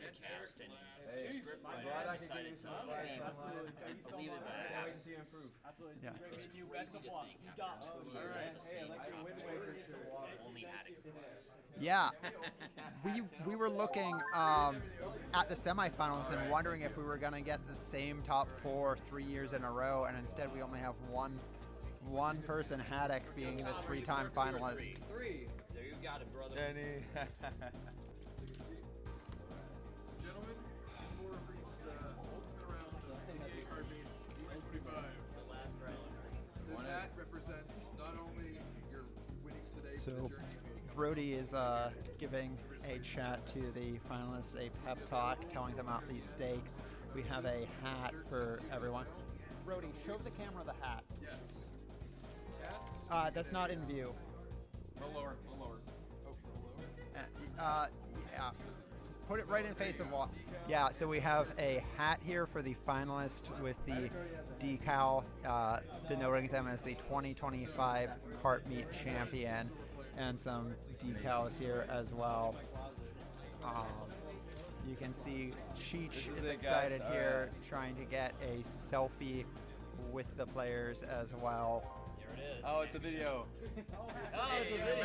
the cast and Hey, script I'm writer glad I could give decided you to some advice. believe it. I can see you improve. Absolutely. It's Great. You crazy best to of luck. think You after got 2 this. years Alright. at the Hey, same let your top wind 2, waker shirt. only adding fruit. Yeah, we were looking at the semifinals and wondering if we were going to get the same top 4 3 years in a row, and instead we only have one person, Haddock, being the 3-time finalist. Three. There you got it, brother. Danny. Gentlemen, before we've reached ultimate round of the Kart 25. The last round. This hat represents not only your winnings today, So, but the journey to Brody is giving a chat to the finalists, a pep talk, telling them about these stakes. We have a hat for everyone. Brody, show the camera the hat. Yes. Hats. That's not in view. A little lower. A little lower. Oh, a little lower. Yeah. Put it right in the face of wall. Yeah, so we have a hat here for the finalist with the decal denoting them as the 2025 Kart Meet champion, and some decals here as well. You can see Cheech is excited here, trying to get a selfie with the players as well. There it is. Oh, it's a video. Oh, it's a video.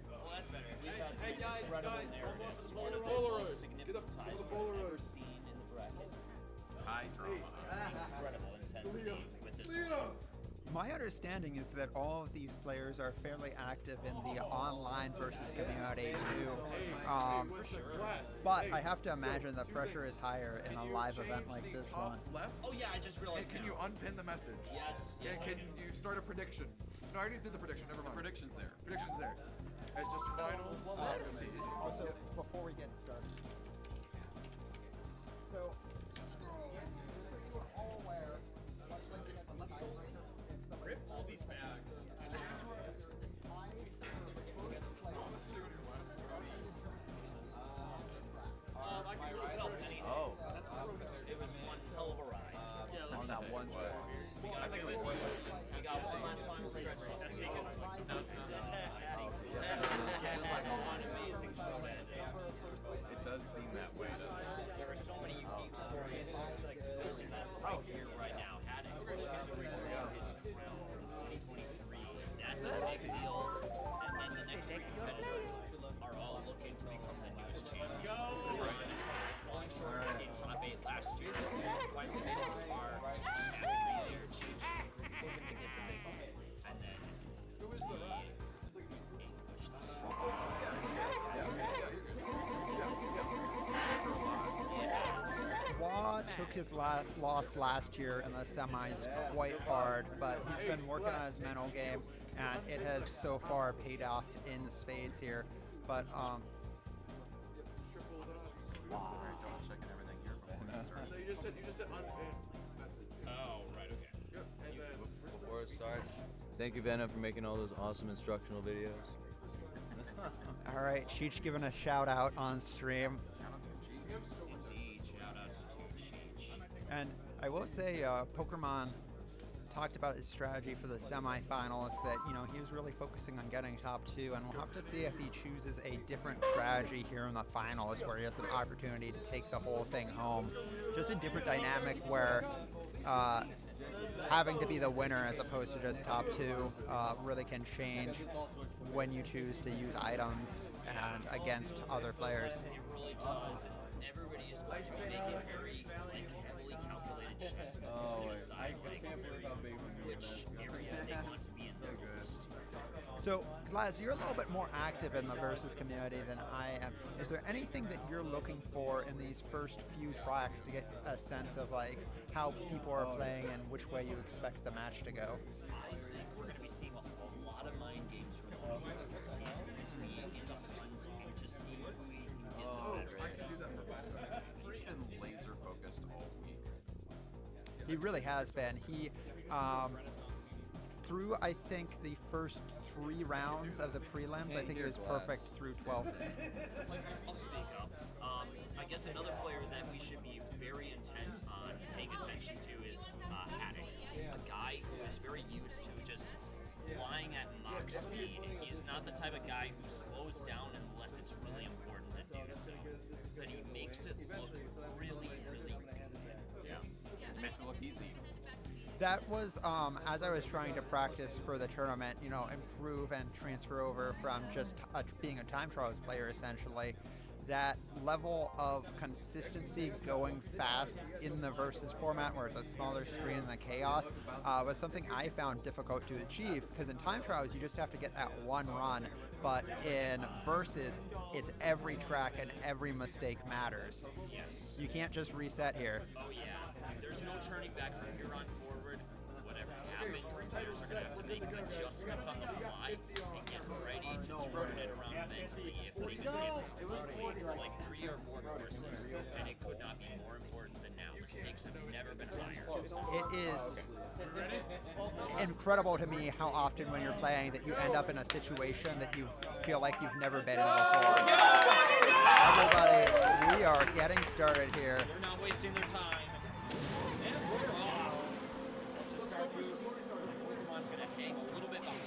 Well, that's better. We've had some incredible narratives. One of the most significant ties we've ever seen in the brackets. High drama. Incredible intensity with this one. My understanding is that all of these players are fairly active in the online versus community too. But I have to imagine the pressure is higher in a live event like this one. Left. Oh yeah, I just realized. And can you unpin the message? Yes. And can you start a prediction? No, I already did the prediction. Never mind. Predictions there. Prediction's there. It's just finals. Also, before we get started, so you were all aware. Rip all these bags. I can really help anything. Oh. It was one hell of a ride. On that one track. I think it was one. We got one last final stretch race. That's taken. No, it's not. It was like one amazing show. It does seem that way, doesn't it? There are so many unique stories. Like Yoshi right here, right now, had it looking to recreate his crown from 2023. That's a big deal. And then the next three competitors are all looking to become the newest champion. Falling short in top 8 last year. Finally made it this far. Happy to be there. Cheech looking to get the big one. And then Who is the rat? English the Wah took his loss last year in the semis quite hard, but he's been working on his mental game, and it has so far paid off in spades here. But Triple dots. Double checking everything here before we start. No, you just said unpin message. Oh, right, okay. Yep. And then Before it starts, thank you, Vanna, for making all those awesome instructional videos. all right, Cheech giving a shout out on stream. Indeed, shout-outs to Cheech. And I will say, Pokemon talked about his strategy for the semifinals, that, you know, he was really focusing on getting top 2, and we'll have to see if he chooses a different strategy here in the finals, where he has the opportunity to take the whole thing home. Just a different dynamic where having to be the winner as opposed to just top 2 really can change when you choose to use items and against other players. It really does, and everybody is going to be making very heavily calculated chess moves to decide which area they want to be in the most. So, Glaz, you're a little bit more active in the versus community than I am. Is there anything that you're looking for in these first few tracks to get a sense of like how people are playing and which way you expect the match to go? I think we're going to be seeing a lot of mind games from Luigi. He's going to be in the hunt and just see who he can get the better I can do that for myself. He's been laser focused all week. He really has been. He through, I think, the first 3 rounds of the prelims, I think it was perfect through 12. I'll speak up. I guess another player that we should be very intent on paying attention to is Haddock, a guy who is very used to just flying at Mach speed. He's not the type of guy who slows down unless it's really important to do so. That he makes makes it look easy. That was, as I was trying to practice for the tournament, you know, improve and transfer over from just being a time trials player, essentially, that level of consistency going fast in the versus format where it's a smaller screen and the chaos was something I found difficult to achieve, because in time trials you just have to get that one run, but in versus it's every track and every mistake matters. Yes. You can't just reset here. Oh yeah. There's no turning back from here on forward. Whatever happens, players are going to have to make adjustments on the fly and get ready to turn it around mentally if they skip like 3 or 4 courses. And it could not be more important than now. Mistakes have never been higher. It is incredible to me how often when you're playing that you end up in a situation that you feel like you've never been in before. Everybody, we are getting started here. They're not wasting their time. And we're off. Pokemon's going to hang a little bit behind.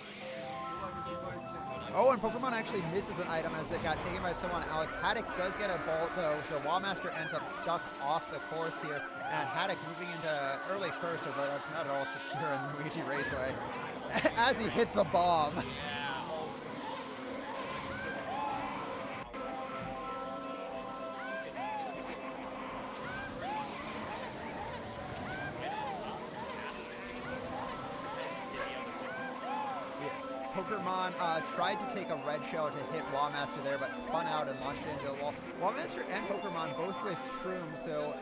Oh, and Pokemon actually misses an item as it got taken by someone else. Haddock does get a bolt though, so Wallmaster ends up stuck off the course here. And Haddock moving into early first, although that's not at all secure in Luigi Raceway, as he hits a bomb. Pokemon tried to take a red shell to hit Wallmaster there, but spun out and launched it into the wall. Wallmaster and Pokemon both with Shrooms, so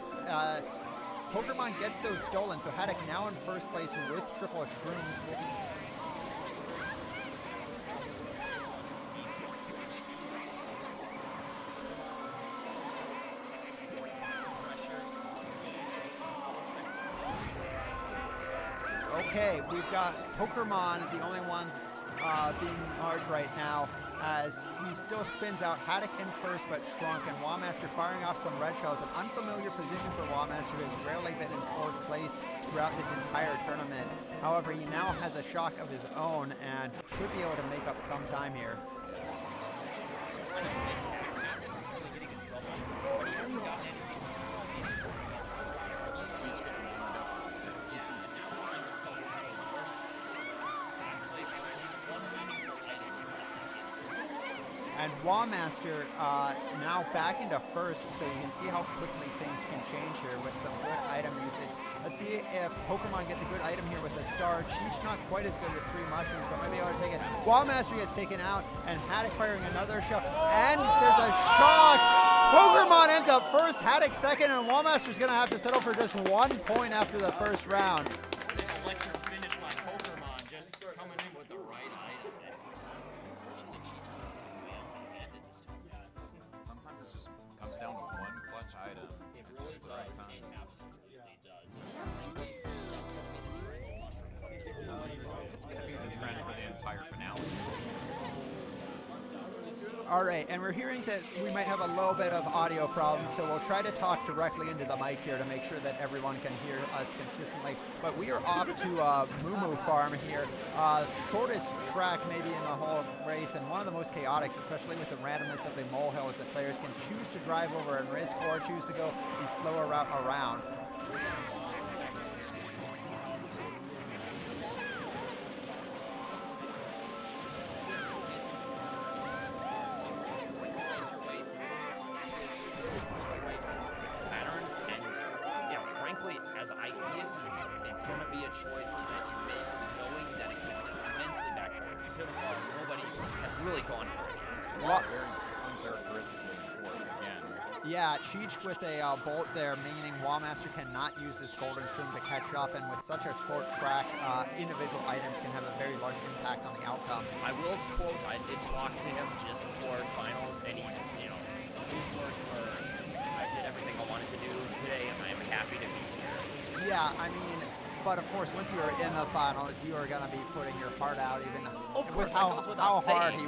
Pokemon gets those stolen, so Haddock now in first place with triple Shrooms. Okay, we've got Pokemon, the only one being large right now, as he still spins out. Haddock in first, but shrunk, and Wallmaster firing off some red shells. An unfamiliar position for Wallmaster, who has rarely been in fourth place throughout this entire tournament. However, he now has a shock of his own and should be able to make up some time here. And Wallmaster now back into first, so you can see how quickly things can change here with some good item usage. Let's see if Pokemon gets a good item here with a star. Cheech not quite as good with 3 mushrooms, but maybe able to take it. Wallmaster gets taken out, and Haddock firing another shot. And there's a shock! Pokemon ends up first, Haddock second, and Wallmaster's going to have to settle for just 1 point after the first round. Electric finish by Pokemon, just coming in with the right item. Sometimes it just comes down to one clutch item. It really Just the right does. time. It absolutely does. That's going to be the trend of this It's going to be the trend for the entire finale. All right, and we're hearing that we might have a little bit of audio problems, so we'll try to talk directly into the mic here to make sure that everyone can hear us consistently. But we are off to Moo Moo Farm here. Shortest track maybe in the whole race, and one of the most chaotic, especially with the randomness of the molehills that players can choose to drive over and risk, or choose to go the slower route around. patterns, and frankly, as I see it, it's going to be a choice that you make, knowing that it could immensely backfire. So far, nobody has really gone for it yet. Very uncharacteristically in fourth again. Yeah, Cheech with a bolt there, meaning Wallmaster cannot use this golden shroom to catch up, and with such a short track, individual items can have a very large impact on the outcome. I will quote, I did talk to him just before finals, and he, his words were, I did everything I wanted to do today, and I am happy to be here. Yeah, I mean, but of course, once you are in the finals, you are going to be putting your heart out, even Of with course, that how goes without hard saying.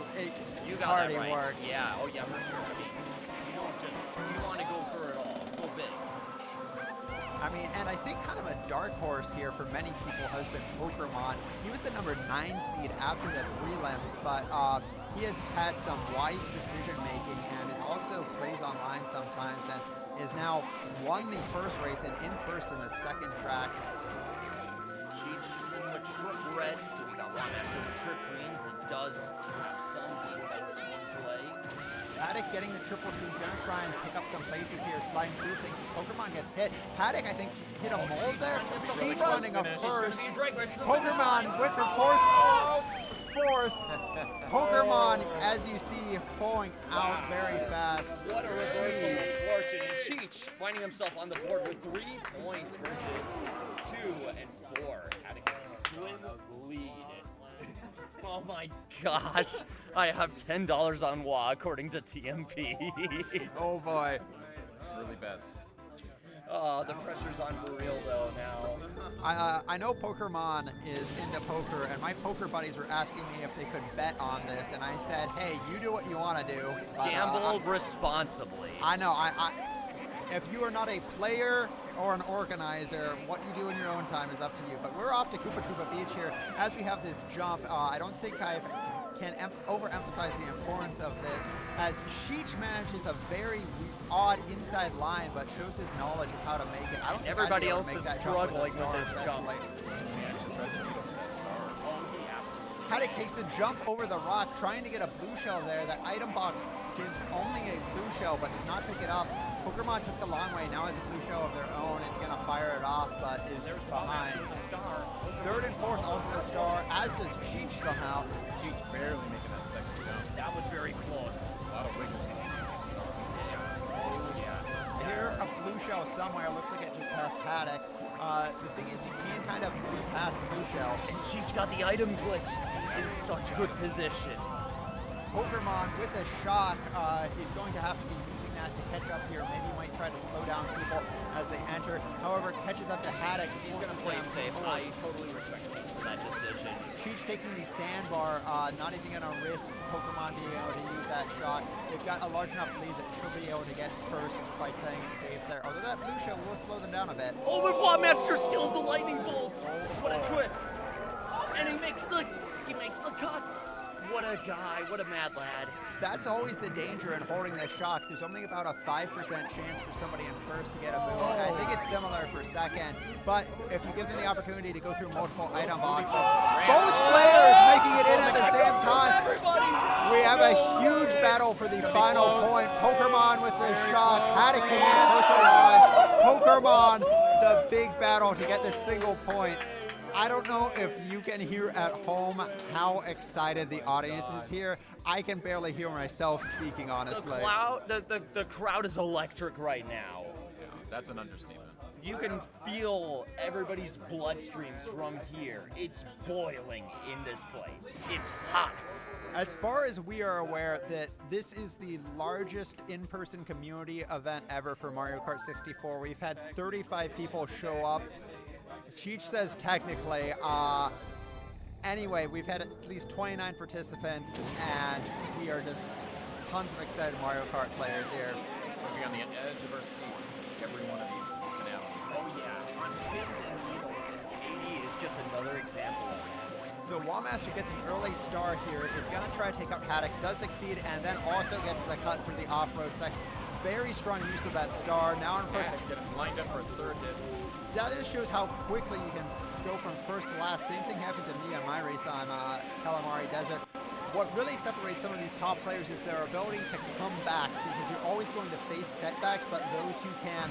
You hard got that he right. worked. Yeah, oh yeah, for sure. I mean, you want to go for it all, go big. I mean, and I think kind of a dark horse here for many people has been Pokemon. He was the number 9 seed after the prelims, but he has had some wise decision making and is also plays online sometimes and is has now won the first race and in first in the second track. Cheech in the trip red, so we got Wamaster in the trip greens. It does have some defense in play. Haddock getting the triple shoes, gonna try and pick up some places here, sliding through things as Pokemon gets hit. Haddock, I think, hit a mold there. Cheech running a first. Pokemon with her fourth. Pokemon, as you see, pulling out very fast. What a reversal of fortune. And Cheech finding himself on the board with 3 points versus 2 and 4. Haddock a slim lead. Oh my gosh. I have $10 on WA according to TMP. Oh boy. Early bets. Oh, the pressure's on for real though now. I know Pokemon is into poker, and my poker buddies were asking me if they could bet on this, and I said, hey, you do what you want to do. But, Gamble responsibly. I know. If you are not a player or an organizer, what you do in your own time is up to you. But we're off to Koopa Troopa Beach here as we have this jump. I don't think I can overemphasize the importance of this, as Cheech manages a very odd inside line, but shows his knowledge of how to make it. I don't think Everybody I'd be able else to make is that jump struggling a star, with this jump. especially. He actually tried to beat him with that star. Haddock takes the jump over the rock, trying to get a blue shell there. That item box gives only a blue shell, but does not pick it up. Pokemon took the long way, now has a blue shell of their own. It's going to fire it off, but is behind. Third and fourth also the star, as does Cheech somehow. Cheech barely making that second jump. That was very close. A lot of wiggle room on that star. Oh yeah. Here, a blue shell somewhere. Looks like it just passed Haddock. The thing is, you can kind of be past the blue shell. And Cheech got the item glitch. He's in such good position. Pokemon with a shock. He's going to have to be using that to catch up here. Maybe he might try to slow down people as they enter. However, catches up to Haddock. He's going to play it safe. I totally respect Cheech for that decision. Cheech taking the sandbar, not even going to risk Pokemon being able to use that shot. They've got a large enough lead that she'll be able to get first by playing it safe there. Although that blue shell will slow them down a bit. Oh, but Wamaster steals the lightning bolt. What a twist. And he makes the cut. What a guy, what a mad lad. That's always the danger in holding this shock. There's only about a 5% chance for somebody in first to get a move. I think it's similar for second, but if you give them the opportunity to go through multiple item boxes, both players making it in at the same time. We have a huge battle for the final point. Pokemon with the shock, Haddock taking it closer line. Pokemon, the big battle to get the single point. I don't know if you can hear at home how excited the audience is here. I can barely hear myself speaking, honestly. The crowd is electric right now. Yeah, that's an understatement. You can feel everybody's bloodstreams from here. It's boiling in this place. It's hot. As far as we are aware, that this is the largest in-person community event ever for Mario Kart 64. We've had 35 people show up. Cheech says technically. Anyway, we've had at least 29 participants, and we are just tons of excited Mario Kart players here. We'll be on the edge of our seat every one of these finales. Oh yeah, on pins and needles, and Katie is just another example of it. So Wamaster gets an early star here, is going to try to take up Haddock, does succeed, and then also gets the cut through the off-road section. Very strong use of that star. Now in first. Get lined up for a third hit. That just shows how quickly you can go from first to last. Same thing happened to me on my race on Kalimari Desert. What really separates some of these top players is their ability to come back, because you're always going to face setbacks, but those who can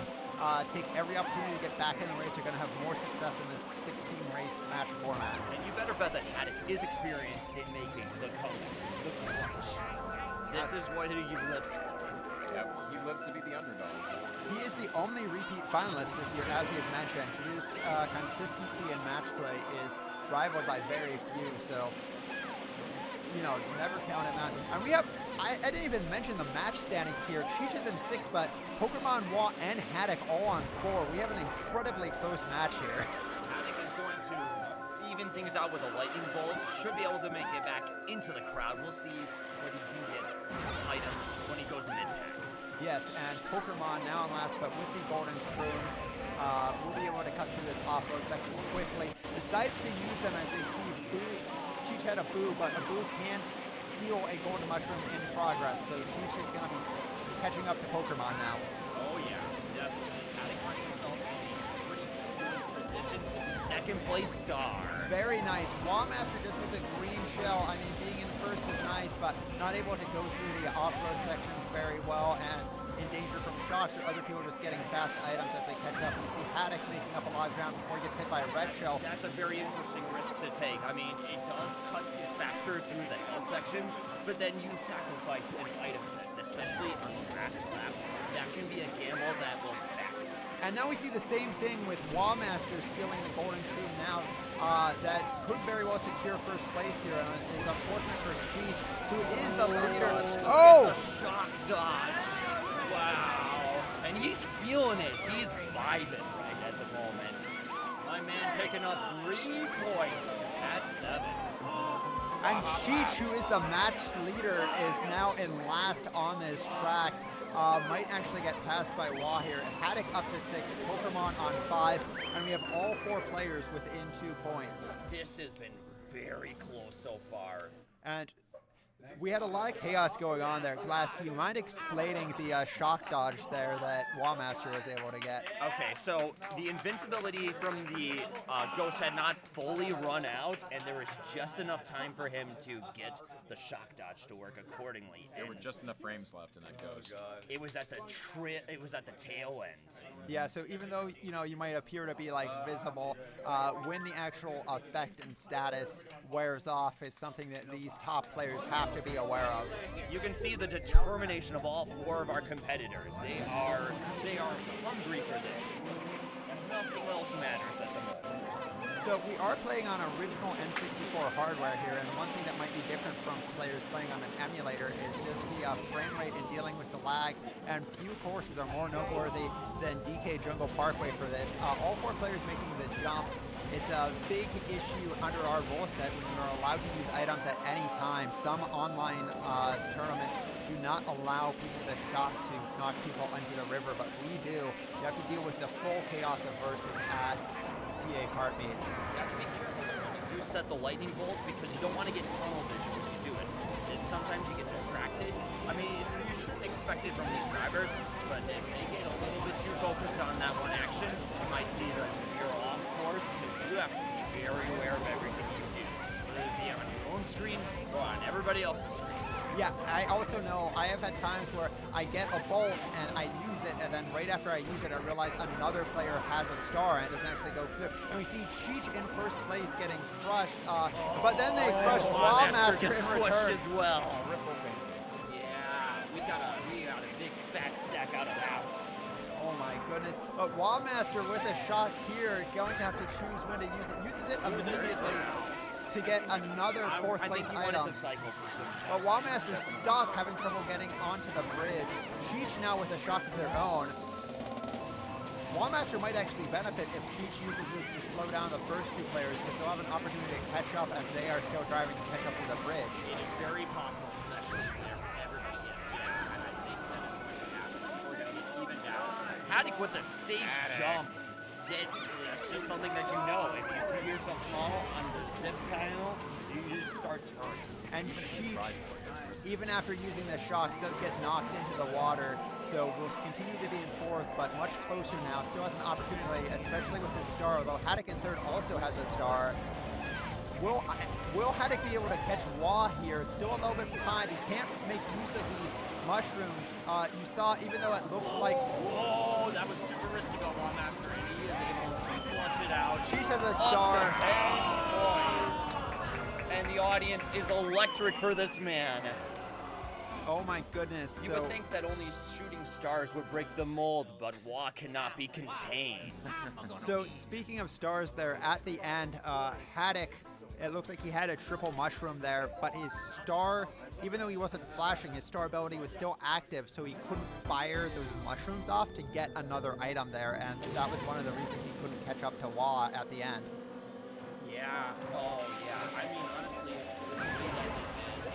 take every opportunity to get back in the race are going to have more success in this 16-race match format. And you better bet that Haddock is experienced in making the comeback, the crunch. This is what he lives for. Yep, he lives to be the underdog. He is the only repeat finalist this year, as we've mentioned. His consistency in match play is rivaled by very few, so, you know, never count him out. And we have, I didn't even mention the match standings here. Cheech is in 6, but Pokemon Wa and Haddock all on 4. We have an incredibly close match here. Haddock is going to even things out with a lightning bolt. Should be able to make it back into the crowd. We'll see what he can get his items when he goes mid-pack. Yes, and Pokemon now in last, but with the golden shrooms, we'll be able to cut through this off-road section quickly. Decides to use them as they see Boo. Cheech had a Boo, but a Boo can't steal a golden mushroom in progress, so Cheech is going to be catching up to Pokemon now. Oh yeah, second place star. Very nice. Wallmaster just with a green shell. I mean, being in first is nice, but not able to go through the off-road sections very well, and in danger from shocks or other people just getting fast items as they catch up. You see Haddock making up a lot of ground before he gets hit by a red shell. That's a very interesting risk to take. I mean, it does cut you faster through the hill section, but then you sacrifice an item set, especially on the grass slab. That can be a gamble that will back. And now we see the same thing with Wallmaster stealing the golden shroom now. That could very well secure first place here. And it's unfortunate for Cheech, who is the leader. Oh! It's a shock dodge. Wow. And he's feeling it. He's vibing right at the moment. My man picking up 3 points at 7. And Cheech, who is the match leader, is now in last on this track. Might actually get passed by Wah here. Haddock up to 6, Pokemon on 5, and we have all 4 players within 2 points. This has been very close so far. And we had a lot of chaos going on there. Glass, do you mind explaining the shock dodge there that Wallmaster was able to get? Okay, so the invincibility from the Ghost had not fully run out, and there was just enough time for him to get the shock dodge to work accordingly. There were just enough frames left in that Ghost. It was at the tail end. Yeah, so even though you might appear to be like visible, when the actual effect and status wears off is something that these top players have to be aware of. You can see the determination of all 4 of our competitors. They are hungry for this, and nothing else matters at the moment. So we are playing on original N64 hardware here, and one thing that might be different from players playing on an emulator is just the frame rate in dealing with the lag, and few courses are more noteworthy than DK Jungle Parkway for this. All 4 players making the jump. It's a big issue under our rule set when you're allowed to use items at any time. Some online tournaments do not allow people to shock to knock people into the river, but we do. You have to deal with the full chaos of versus at PA Kart Meet. You have to be careful when you do set the lightning bolt, because you don't want to get tunnel vision when you do it. And sometimes you get distracted. I mean, you shouldn't expect it from these drivers, but if they get a little bit too focused on that one action, you might see them veer off course. You have to be very aware of everything you do, whether it be on your own screen or on everybody else's screen. Yeah, I also know I have had times where I get a bolt and I use it, and then right after I use it, I realize another player has a star and it doesn't actually go through. And we see Cheech in first place getting crushed, but then they crush Wallmaster in return. As well. Yeah, we got a big fat stack out of that one. Oh my goodness. But Wallmaster with a shot here, going to have to choose when to use it. Uses it immediately to get another 4th place item. But Wallmaster's stuck, having trouble getting onto the bridge. Cheech now with a shock of their own. Wallmaster might actually benefit if Cheech uses this to slow down the first 2 players, because they'll have an opportunity to catch up as they are still driving to catch up to the bridge. It is very possible, especially whenever everybody gets hit. And I think that is going to happen. We're going to get evened out. Haddock with a safe jump. That's just something that you know. If you see yourself small on the zip panel, you just start turning. And Cheech, even after using the shock, does get knocked into the water. So will continue to be in 4th, but much closer now. Still has an opportunity, especially with his star, although Haddock in 3rd also has a star. Will Haddock be able to catch Wah here? Still a little bit behind. He can't make use of these mushrooms. You saw, even though it looked like... Whoa, that was super risky by Wallmaster, and he is able to clutch it out. Cheech has a star. And the audience is electric for this man. Oh my goodness. You would think that only shooting stars would break the mold, but Wah cannot be contained. So speaking of stars there, at the end, Haddock, it looked like he had a triple mushroom there, but his star, even though he wasn't flashing, his star ability was still active, so he couldn't fire those mushrooms off to get another item there, and that was one of the reasons he couldn't catch up to Wah at the end. Yeah. Oh, yeah. I mean, honestly, the way that this is,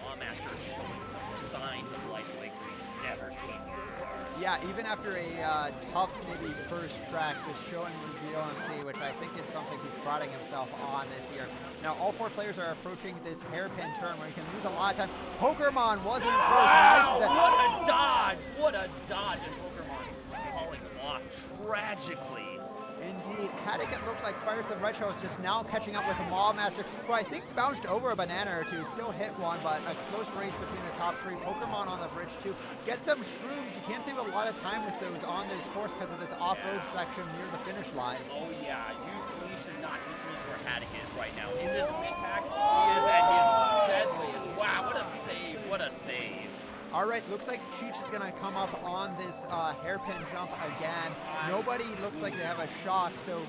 Wallmaster is showing some signs of life like we've never seen before. Yeah, even after a tough, maybe first track, just showing resiliency, which I think is something he's priding himself on this year. Now, all 4 players are approaching this hairpin turn where he can lose a lot of time. Pokemon wasn't in first. What a dodge! What a dodge! And Pokemon falling off tragically. Indeed. Haddock, it looked like fires some red shells, just now catching up with the Master, who I think bounced over a banana or two, still hit one, but a close race between the top three. Pokemon on the bridge too. Get some shrooms. You can't save a lot of time with those on this course because of this off-road section near the finish line. Oh yeah, you should not dismiss where Haddock is right now. In this mid-pack, he is at his deadliest. Wow, what a save, what a save. All right, looks like Cheech is going to come up on this hairpin jump again. Nobody looks like they have a shock, so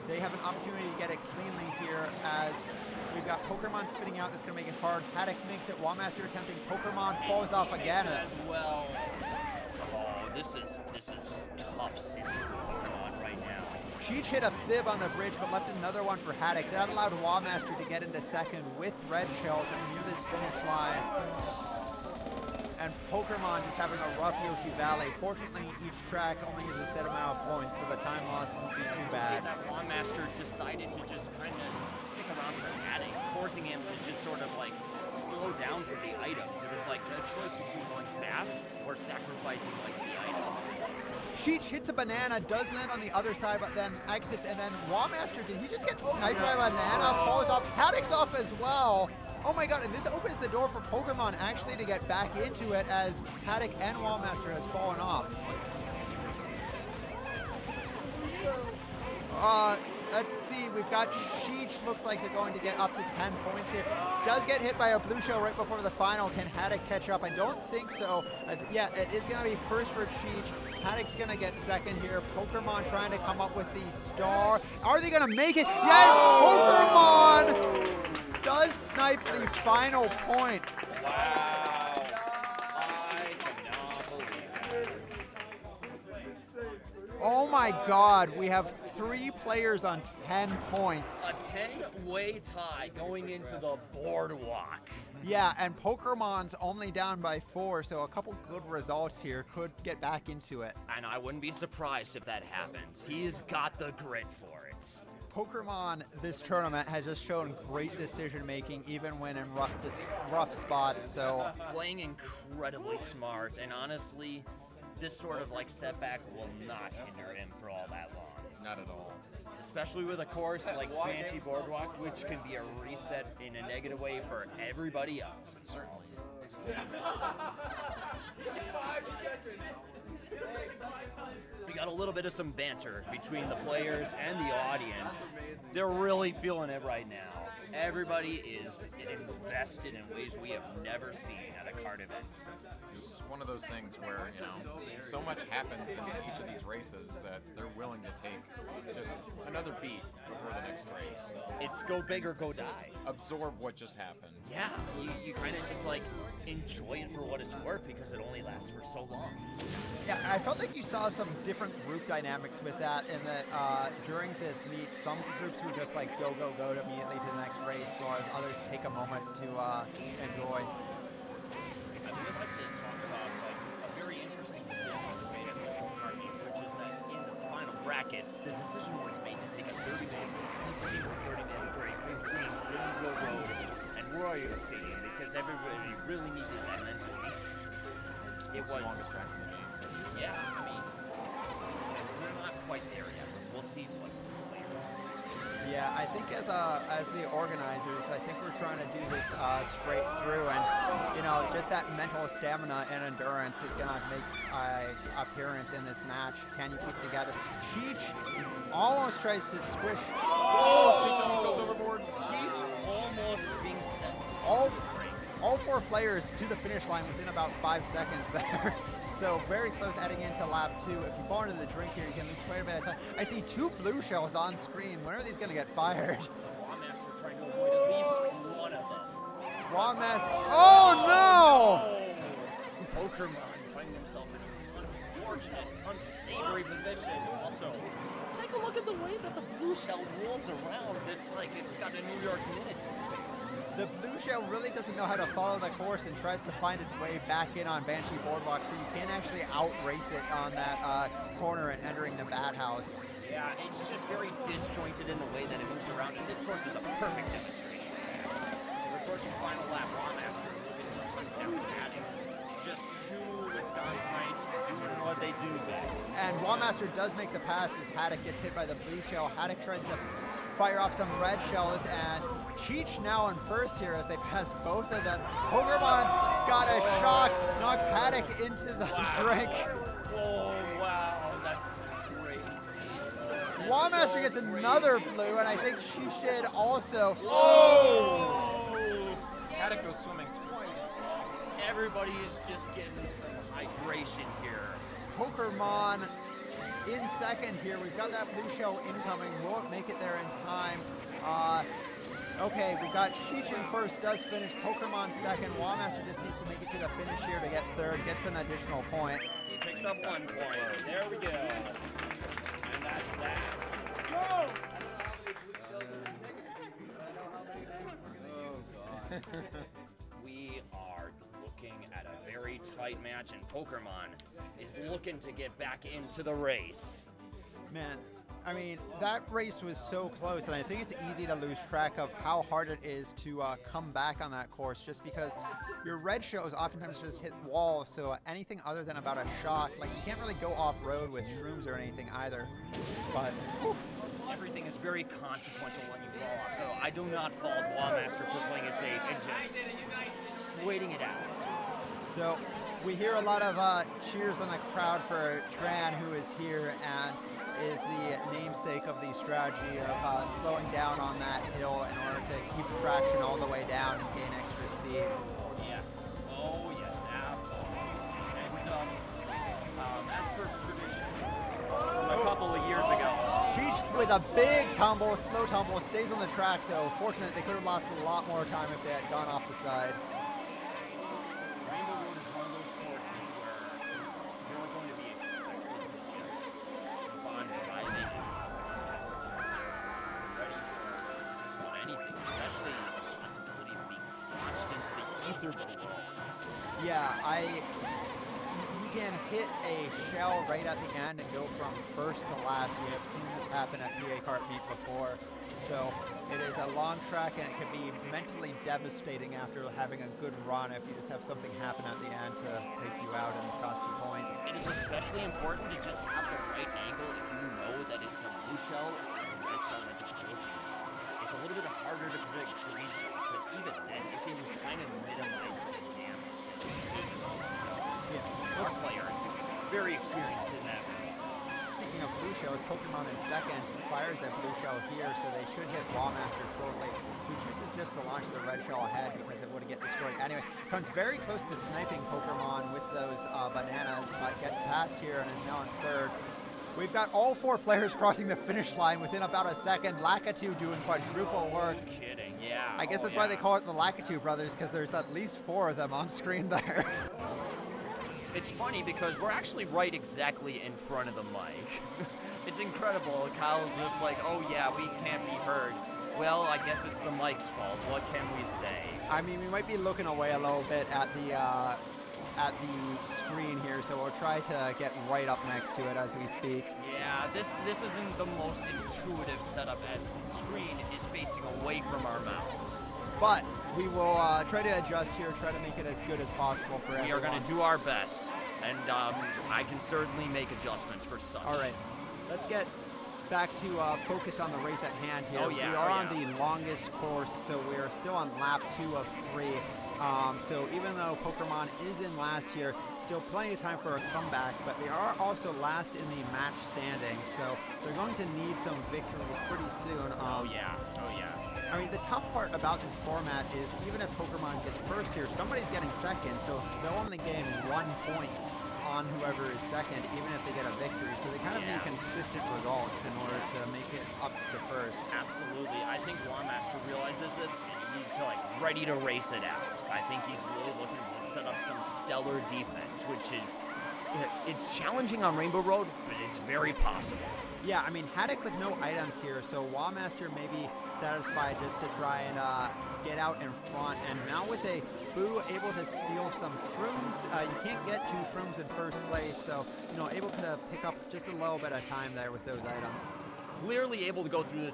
they have an opportunity to get it cleanly here as we've got Pokemon spinning out. That's going to make it hard. Haddock makes it. Wallmaster attempting. Pokemon falls off again. As well. Oh, this is tough sitting for Pokemon right now. Cheech hit a fib on the bridge, but left another one for Haddock. That allowed Wallmaster to get into second with red shells and near this finish line. And Pokemon just having a rough Yoshi Valley. Fortunately, each track only has a set amount of points, so the time loss won't be too bad. That Master decided to just kind of stick around for Haddock, forcing him to just sort of like slow down for the items. It was like a choice between going fast or sacrificing like the items. Cheech hits a banana, does land on the other side, but then exits, and then Wallmaster, did he just get sniped by a banana? Falls off. Haddock's off as well. Oh my god, and this opens the door for Pokemon actually to get back into it as Haddock and Wallmaster has fallen off. Let's see, we've got Cheech, looks like they're going to get up to 10 points here. Does get hit by a blue shell right before the final. Can Haddock catch up? I don't think so. Yeah, it is going to be first for Cheech. Haddock's going to get second here. Pokemon trying to come up with the star. Are they going to make it? Yes, Pokemon does snipe the final point. Wow. I cannot believe it. Oh my god, we have 3 players on 10 points. A 10-way tie going into the Boardwalk. Yeah, and Pokemon's only down by 4, so a couple good results here could get back into it. And I wouldn't be surprised if that happens. He's got the grit for it. Pokemon this tournament has just shown great decision making even when in rough spots, so Playing incredibly smart, and honestly, this sort of like setback will not hinder him for all that long. Not at all. Especially with a course like Banshee Boardwalk, which can be a reset in a negative way for everybody else. Certainly. We got a little bit of some banter between the players and the audience. They're really feeling it right now. Everybody is invested in ways we have never seen at a kart event. This is one of those things where, you know, so much happens in each of these races that they're willing to take just another beat before the next race. It's go big or go die. Absorb what just happened. Yeah, you kind of just like enjoy it for what it's worth because it only lasts for so long. yeah, I felt like you saw some different group dynamics with that in that during this meet, some groups would just like go immediately to the next race, whereas others take a moment to enjoy. I would like to talk about like a very interesting decision that was made at the Kart meet, which is that in the final bracket, the decision was made to take a 30-man break between Greenville Road and Royal Stadium because everybody really needed that mental reset. It It's the longest tracks in the game. Yeah, I mean, we're not quite there yet. We'll see what later. Yeah, I think as the organizers, I think we're trying to do this straight through, and you know, just that mental stamina and endurance is gonna make an appearance in this match. Can you keep it together? Cheech almost tries to squish Cheech almost goes overboard. Cheech almost being sent. all 4 players to the finish line within about 5 seconds there. So very close heading into lap 2. If you fall into the drink here, you can lose quite a bit of time. I see 2 blue shells on screen. When are these going to get fired? Wallmaster trying to avoid at least one of them. Wallmaster. Oh no! Pokemon finding himself in an unfortunate, unsavory position. Also, take a look at the way that the blue shell rolls around. It's like it's got a New York minute to spare. The blue shell really doesn't know how to follow the course and tries to find its way back in on Banshee Boardwalk, so you can't actually outrace it on that corner and entering the bat house. Yeah, it's just very disjointed in the way that it moves around, and this course is a perfect demonstration of that. We're approaching final lap. Wallmaster moving down Haddock. Just 2 Wisconsinites doing what they do best. And Wallmaster does make the pass as Haddock gets hit by the blue shell. Haddock tries to fire off some red shells, and Cheech now in first here as they passed both of them. Pokemon's got a shock, knocks Haddock into the drink. Oh, wow, that's crazy. Wallmaster gets another blue, and I think Cheech did also. Oh! Haddock goes swimming twice. Everybody is just getting some hydration here. Pokemon in second here. We've got that blue shell incoming. Won't make it there in time. Okay, we've got Cheech in first, does finish. Pokemon second. Wallmaster just needs to make it to the finish here to get third. Gets an additional point. He picks up 1 point. There we go. And that's that. We are looking at a very tight match, and Pokemon is looking to get back into the race. Man, I mean, that race was so close, and I think it's easy to lose track of how hard it is to come back on that course, just because your red shells oftentimes just hit walls, so anything other than about a shock, like you can't really go off-road with shrooms or anything either. But Everything is very consequential when you fall off, so I do not fault Wallmaster for playing it safe and just waiting it out. so we hear a lot of cheers on the crowd for Tran, who is here and is the namesake of the strategy of slowing down on that hill in order to keep traction all the way down and gain extra speed. Yes. Oh, yes, absolutely. And as per tradition, from a couple of years ago. Cheech with a big tumble, slow tumble, stays on the track though. Fortunate, they could have lost a lot more time if they had gone off the side. Rainbow Road is one of those courses where you're going to be expected to just keep on driving and just ready for just about anything, especially the possibility of being launched into the ether below. Yeah, you can hit a shell right at the end and go from first to last. We have seen this happen at PA Kart Meet before. So it is a long track, and it can be mentally devastating after having a good run if you just have something happen at the end to take you out and cost you points. It is especially important to just have the right angle if you know that it's a blue shell or a red shell that's approaching you. It's a little bit harder to predict green shells, but even then, it can kind of minimize the damage that you take from it. So our players, very experienced in that. Speaking of blue shells, Pokemon in second fires a blue shell here, so they should hit Wallmaster shortly, who chooses just to launch the red shell ahead because it would get destroyed anyway. Comes very close to sniping Pokemon with those bananas, but gets past here and is now in third. We've got all 4 players crossing the finish line within about a second. Lakitu doing quadruple work. No kidding, yeah. I guess that's why they call it the Lakitu brothers, because there's at least 4 of them on screen there. It's funny because we're actually right exactly in front of the mic. It's incredible. Kyle's just like, oh yeah, we can't be heard. Well, I guess it's the mic's fault. What can we say? I mean, we might be looking away a little bit at the screen here, so we'll try to get right up next to it as we speak. Yeah, this isn't the most intuitive setup as the screen is facing away from our mouths. But we will try to adjust here, try to make it as good as possible for everyone. We are going to do our best, and I can certainly make adjustments for such. All right, let's get back to focused on the race at hand here. Oh, yeah, we are on the longest course, so we're still on lap 2 of 3. So even though Pokemon is in last here, still plenty of time for a comeback, but they are also last in the match standing, so they're going to need some victories pretty soon. Oh yeah. I mean, the tough part about this format is even if Pokemon gets first here, somebody's getting second, so they'll only gain 1 point on whoever is second, even if they get a victory. So they kind of need consistent results in order to make it up to first. Absolutely. I think Wallmaster realizes this, and he needs to, ready to race it out. I think he's really looking to set up some stellar defense, which is, it's challenging on Rainbow Road, but it's very possible. Yeah, I mean, Haddock with no items here, so Wallmaster may be satisfied just to try and get out in front. And now with a Boo able to steal some shrooms, you can't get 2 shrooms in first place, so, able to pick up just a little bit of time there with those items. Clearly able to go through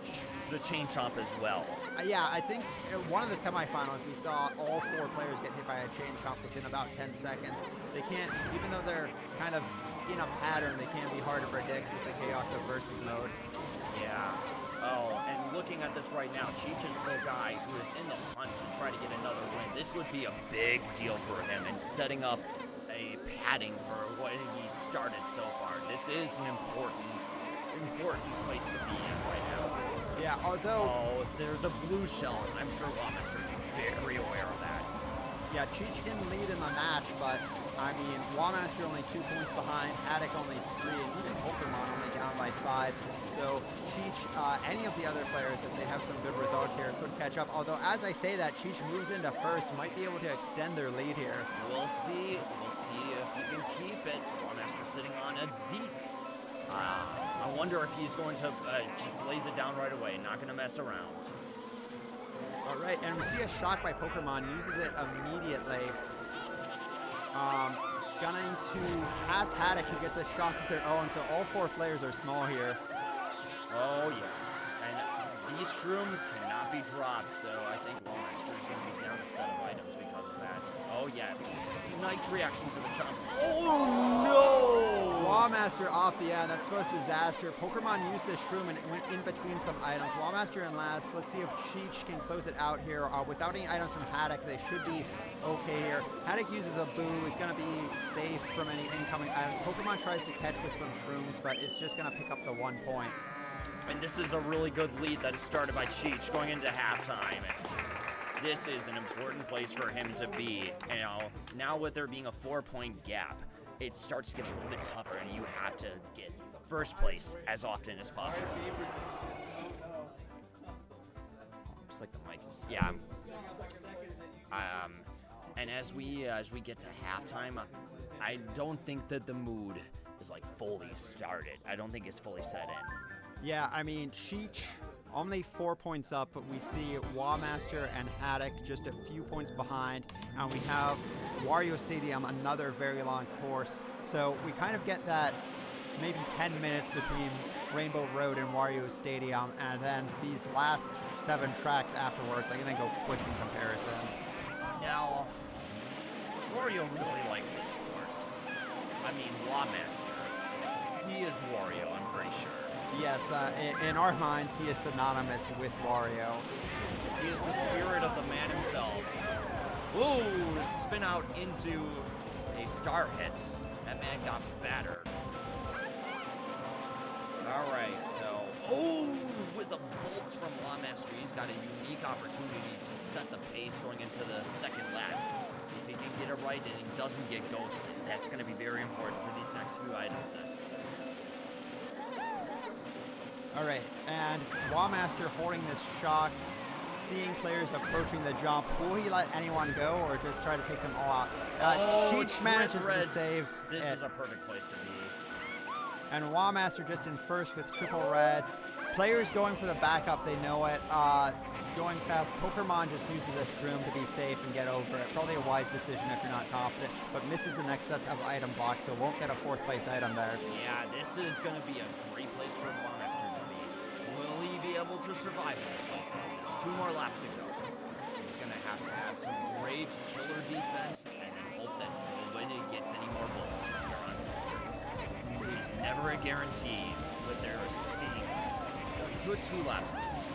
the chain chomp as well. Yeah, I think one of the semifinals we saw all 4 players get hit by a chain chomp within about 10 seconds. They can't, even though they're kind of in a pattern, they can be hard to predict with the chaos of versus mode. Yeah. Oh, and looking at this right now, Cheech is the guy who is in the hunt to try to get another win. This would be a big deal for him and setting up a padding for what he started so far. This is an important place to be in right now. Yeah, although... Oh, there's a blue shell. I'm sure Lawmaster is very aware of that. Yeah, Cheech in lead in the match, but, I mean, Lawmaster only 2 points behind, Haddock only 3, and even Pokemon only down by 5. So Cheech, any of the other players, if they have some good results here, could catch up. Although, as I say that, Cheech moves into first, might be able to extend their lead here. We'll see. We'll see if he can keep it. Lawmaster sitting on a deep. I wonder if he's going to just lays it down right away, not going to mess around. All right, and we see a shot by Pokemon, uses it immediately. Gunning to pass Haddock, who gets a shot of their own, so all 4 players are small here. Oh, yeah. And these shrooms cannot be dropped, so I think Lawmaster is going to be down a set of items because of that. Oh, yeah. Nice reaction to the jump. Oh, no! Lawmaster off the end. That's supposed disaster. Pokemon used this shroom and it went in between some items. Lawmaster in last. Let's see if Cheech can close it out here. Without any items from Haddock, they should be okay here. Haddock uses a Boo. He's going to be safe from any incoming items. Pokemon tries to catch with some shrooms, but it's just going to pick up the 1 point. And this is a really good lead that is started by Cheech going into halftime. This is an important place for him to be. You know, now with there being a 4-point gap, it starts to get a little bit tougher, and you have to get first place as often as possible. Just like the mic is, yeah. And as we get to halftime, I don't think that the mood is like fully started. I don't think it's fully set in. Yeah, I mean, Cheech only 4 points up, but we see Lawmaster and Haddock just a few points behind, and we have Wario Stadium, another very long course. So we kind of get that maybe 10 minutes between Rainbow Road and Wario Stadium, and then these last 7 tracks afterwards are going to go quick in comparison. Now, Wario really likes this course. I mean, Lawmaster, he is Wario, I'm pretty sure. Yes, in our minds, he is synonymous with Wario. He is the spirit of the man himself. Ooh, spin out into a star hit. That man got battered. All right, so, with the bolts from Lawmaster, he's got a unique opportunity to set the pace going into the second lap. If he can get it right and he doesn't get ghosted, that's going to be very important for these next few item sets. All right, and Lawmaster holding this shock, seeing players approaching the jump. Will he let anyone go or just try to take them all out? Cheech manages to save This it. is a perfect place to be. And Lawmaster just in first with triple reds. Players going for the backup, they know it. Going fast, Pokemon just uses a shroom to be safe and get over it. Probably a wise decision if you're not confident, but misses the next set of item blocks, so won't get a 4th place item there. Yeah, this is going to be a great place for Lawmaster to be. Will he be able to survive in this place? There's 2 more laps to go. He's going to have some great killer defense and then hope that nobody gets any more bullets from here on forward. Which is never a guarantee, but there's a good 2 laps left.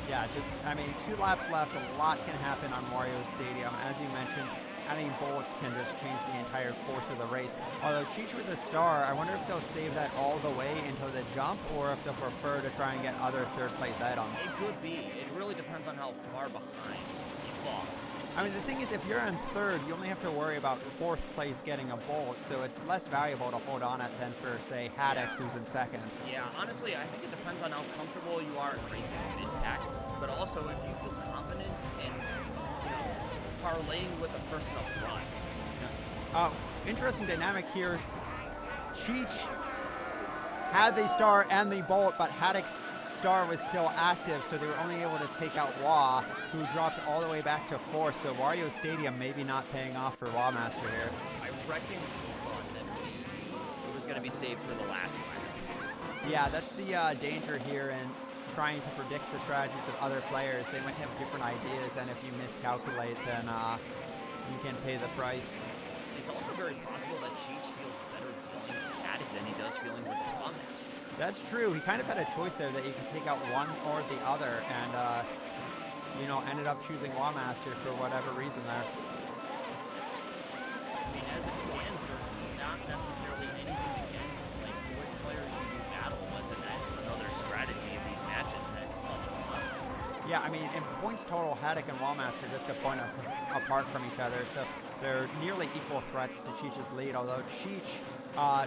Yeah, I mean, 2 laps left. A lot can happen on Wario Stadium. As you mentioned, adding bullets can just change the entire course of the race. Although Cheech with a star, I wonder if they'll save that all the way into the jump or if they'll prefer to try and get other 3rd place items. It could be. It really depends on how far behind he falls. I mean, the thing is, if you're in 3rd, you only have to worry about 4th place getting a bullet, so it's less valuable to hold on it than for, say, Haddock, who's in 2nd. Yeah, honestly, I think it depends on how comfortable you are in racing mid-pack, but also if you feel confident in, parlaying with the person up front. Interesting dynamic here. Cheech had the star and the bolt, but Haddock's star was still active, so they were only able to take out Wah, who drops all the way back to 4th, so Wario Stadium maybe not paying off for Lawmaster here. I reckon he thought that maybe it was going to be saved for the last lap. Yeah, that's the danger here in trying to predict the strategies of other players. They might have different ideas, and if you miscalculate, then you can pay the price. It's also very possible that Cheech feels better dealing with Haddock than he does feeling with the Lawmaster. That's true. He kind of had a choice there that he could take out one or the other, and you know, ended up choosing Lawmaster for whatever reason there. I mean, as it stands, there's not necessarily anything against like which players you do battle with, and that's another strategy of these matches that is such a lot. Yeah, I mean, in points total, Haddock and Wallmaster just a point apart from each other, so they're nearly equal threats to Cheech's lead, although Cheech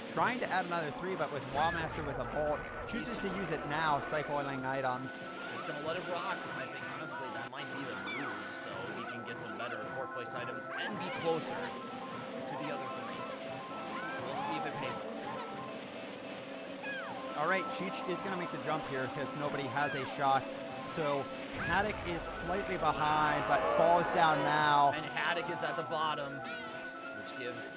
trying to add another 3, but with Wallmaster with a bolt, chooses to use it now, cycling items. Just gonna let it rock. I think, honestly, that might be the move, so he can get some better 4th place items and be closer to the other 3. We'll see if it pays off. All right, Cheech is going to make the jump here because nobody has a shot. So Haddock is slightly behind, but falls down now. And Haddock is at the bottom, which gives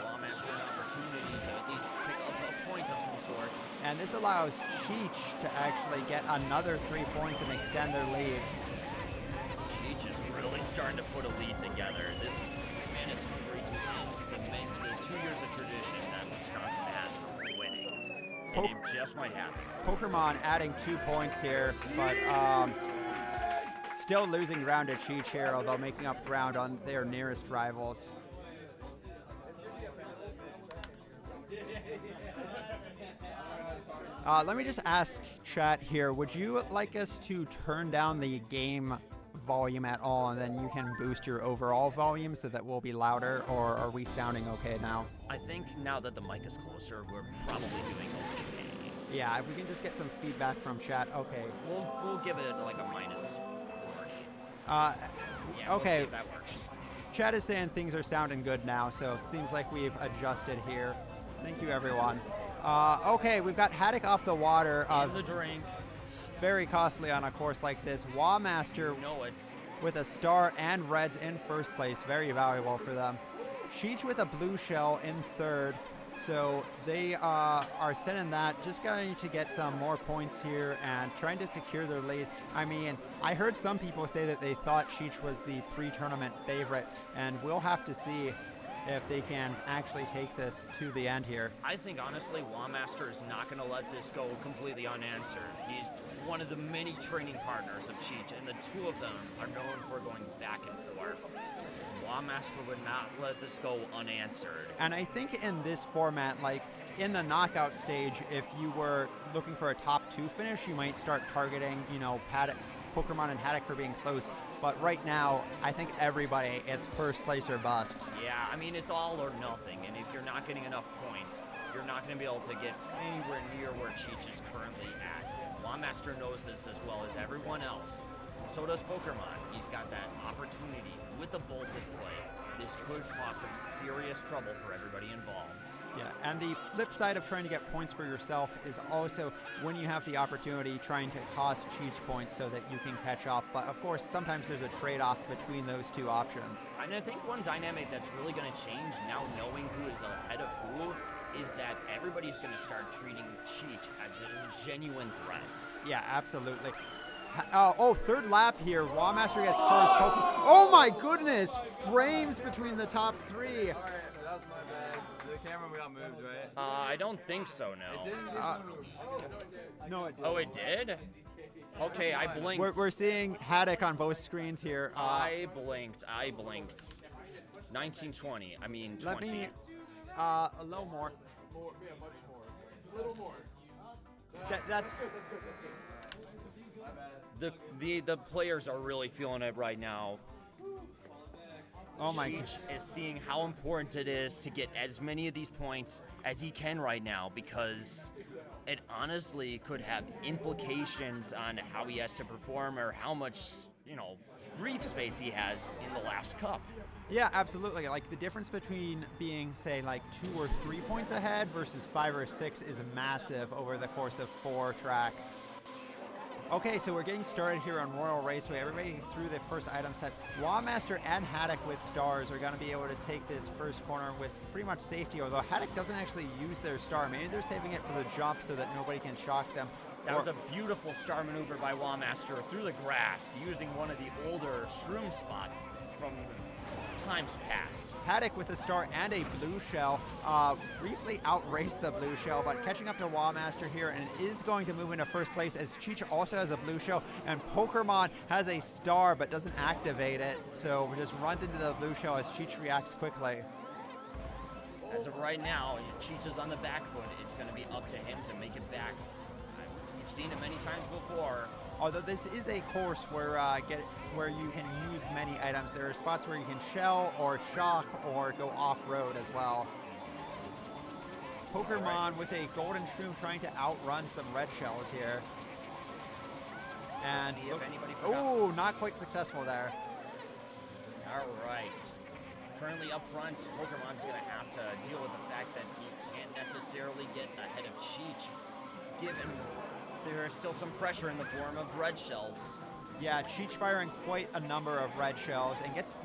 Lawmaster an opportunity to at least pick up a point of some sorts. And this allows Cheech to actually get another 3 points and extend their lead. Cheech is really starting to put a lead together. This man is hungry to win the 2 years of tradition that Wisconsin has for winning. And it just might happen. Pokemon adding 2 points here, but still losing ground to Cheech here, although making up ground on their nearest rivals. Let me just ask chat here, would you like us to turn down the game volume at all, and then you can boost your overall volume so that we'll be louder, or are we sounding okay now? I think now that the mic is closer, we're probably doing okay. Yeah, if we can just get some feedback from chat, okay. We'll give it like a -40. Yeah, We'll okay. see if that works. Chat is saying things are sounding good now, so it seems like we've adjusted here. Thank you, everyone. Okay, we've got Haddock off the water. In the drink. Very costly on a course like this. Wawmaster with a star and reds in first place. Very valuable for them. Cheech with a blue shell in third. So they are sending that. Just going to get some more points here and trying to secure their lead. I mean, I heard some people say that they thought Cheech was the pre-tournament favorite, and we'll have to see if they can actually take this to the end here. I think, honestly, Wawmaster is not going to let this go completely unanswered. He's one of the many training partners of Cheech, and the two of them are known for going back and forth. Wawmaster would not let this go unanswered. And I think in this format, like in the knockout stage, if you were looking for a top 2 finish, you might start targeting, you know, Pokemon and Haddock for being close. But right now, I think everybody is first place or bust. Yeah, I mean, it's all or nothing. And if you're not getting enough points, you're not going to be able to get anywhere near where Cheech is currently at. Wawmaster knows this as well as everyone else. So does Pokemon. He's got that opportunity with the bolted play. This could cause some serious trouble for everybody involved. Yeah, and the flip side of trying to get points for yourself is also when you have the opportunity trying to cost Cheech points so that you can catch up. But of course, sometimes there's a trade-off between those two options. And I think one dynamic that's really going to change now knowing who is ahead of who is that everybody's going to start treating Cheech as a genuine threat. Yeah, absolutely. Third lap here. Wawmaster gets first. Oh my goodness! Frames between the top 3. Alright, that was my bad. The camera got moved, right? I don't think so, no. It didn't No, it didn't. Oh, it did? Okay, I blinked. We're seeing Haddock on both screens here. I blinked. 1920. I mean, 20. Let me, a little more. More, yeah, much more. A little more. That's Good, that's good, that's good. The players are really feeling it right now. oh my Cheech is seeing how important it is to get as many of these points as he can right now, because it honestly could have implications on how he has to perform or how much, brief space he has in the last cup. Yeah, absolutely. Like the difference between being, say, like 2 or 3 points ahead versus 5 or 6 is massive over the course of 4 tracks. Okay, so we're getting started here on Royal Raceway. Everybody through the first item set. Wawmaster and Haddock with stars are going to be able to take this first corner with pretty much safety, although Haddock doesn't actually use their star. Maybe they're saving it for the jump so that nobody can shock them. That was a beautiful star maneuver by Wawmaster through the grass, using one of the older shroom spots from times past. Haddock with a star and a blue shell. Briefly outraced the blue shell, but catching up to Wawmaster here and is going to move into first place as Cheech also has a blue shell and Pokemon has a star but doesn't activate it. So just runs into the blue shell as Cheech reacts quickly. As of right now, Cheech is on the back foot. It's going to be up to him to make it back. We've seen it many times before. Although this is a course where you can use many items. There are spots where you can shell or shock or go off-road as well. Pokemon with a golden shroom trying to outrun some red shells here. And oh, not quite successful there. All right. Currently up front, Pokemon's going to have to deal with the fact that he can't necessarily get ahead of Cheech, given there is still some pressure in the form of red shells. Yeah, Cheech firing quite a number of red shells and gets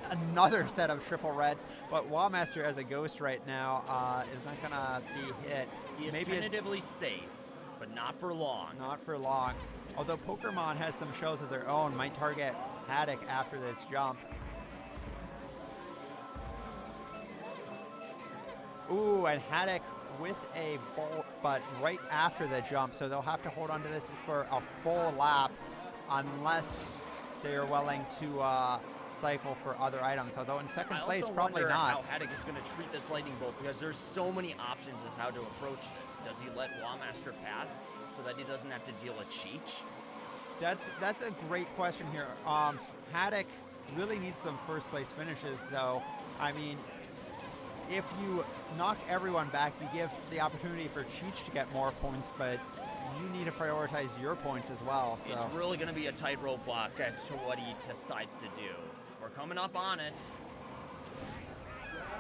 another set of triple reds, but Wawmaster as a ghost right now is not going to be hit. He is tentatively safe, but not for long. Not for long. Although Pokemon has some shells of their own, might target Haddock after this jump. Ooh, and Haddock with a bolt, but right after the jump, so they'll have to hold on to this for a full lap unless they are willing to cycle for other items. Although in second place, probably not. How Haddock is going to treat this lightning bolt because there's so many options as how to approach this. Does he let Wawmaster pass so that he doesn't have to deal with Cheech? That's a great question here. Haddock really needs some first place finishes, though. I mean, if you knock everyone back, you give the opportunity for Cheech to get more points, but you need to prioritize your points as well. So it's really going to be a tightrope walk as to what he decides to do. We're coming up on it.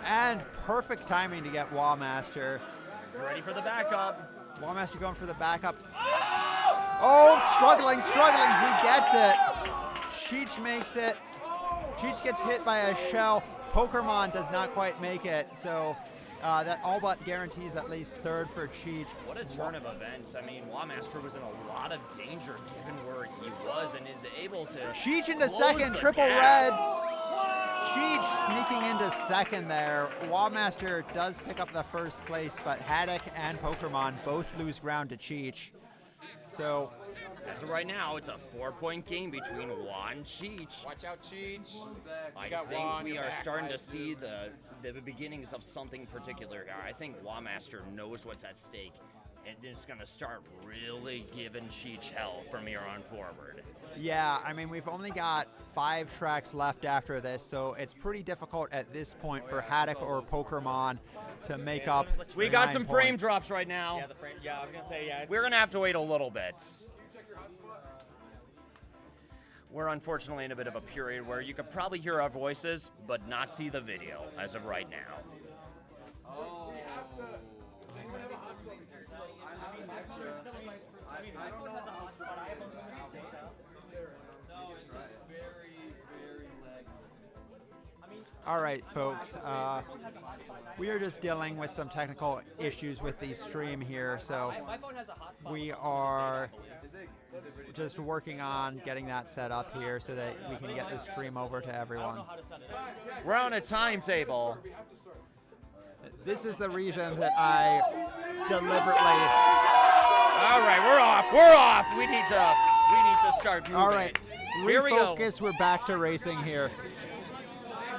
And perfect timing to get Wawmaster. Ready for the backup. Wawmaster going for the backup. Oh, struggling. He gets it. Cheech makes it. Cheech gets hit by a shell. Pokemon does not quite make it, so that all but guarantees at least third for Cheech. What a turn of events. I mean, Wawmaster was in a lot of danger given where he was and is able to... Cheech into second, triple reds. Cheech sneaking into second there. Wawmaster does pick up the first place, but Haddock and Pokemon both lose ground to Cheech. So... as of right now, it's a 4-point game between Wa and Cheech. Watch out, Cheech. I think we are starting to see the beginnings of something particular here. I think Wawmaster knows what's at stake and is going to start really giving Cheech hell from here on forward. Yeah, I mean, we've only got 5 tracks left after this, so it's pretty difficult at this point for Haddock or Pokemon to make up. We got some frame drops right now. Yeah, I was going to say, yeah. We're going to have to wait a little bit. We're unfortunately in a bit of a period where you could probably hear our voices, but not see the video as of right now. All right, folks. We are just dealing with some technical issues with the stream here, so we are just working on getting that set up here so that we can get the stream over to everyone. We're on a timetable. This is the reason that I deliberately... All right, we're off. We need to start moving. All right, Here we go. refocus. We're back to racing here.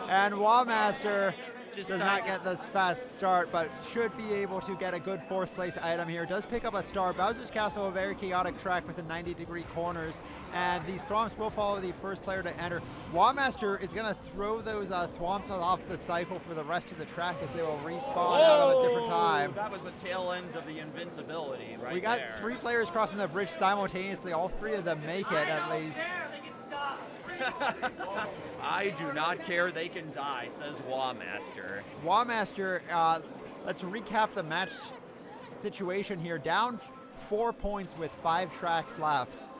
And Wawmaster does not get this fast start, but should be able to get a good 4th place item here. Does pick up a star. Bowser's Castle, a very chaotic track with the 90-degree corners, and these thwomps will follow the first player to enter. Wawmaster is going to throw those thwomps off the cycle for the rest of the track as they will respawn out of a different time. That was the tail end of the invincibility right We got there. 3 players crossing the bridge simultaneously. All 3 of them make it at least. I do not care, they can die, says Wawmaster. Wawmaster, let's recap the match situation here. Down 4 points with 5 tracks left.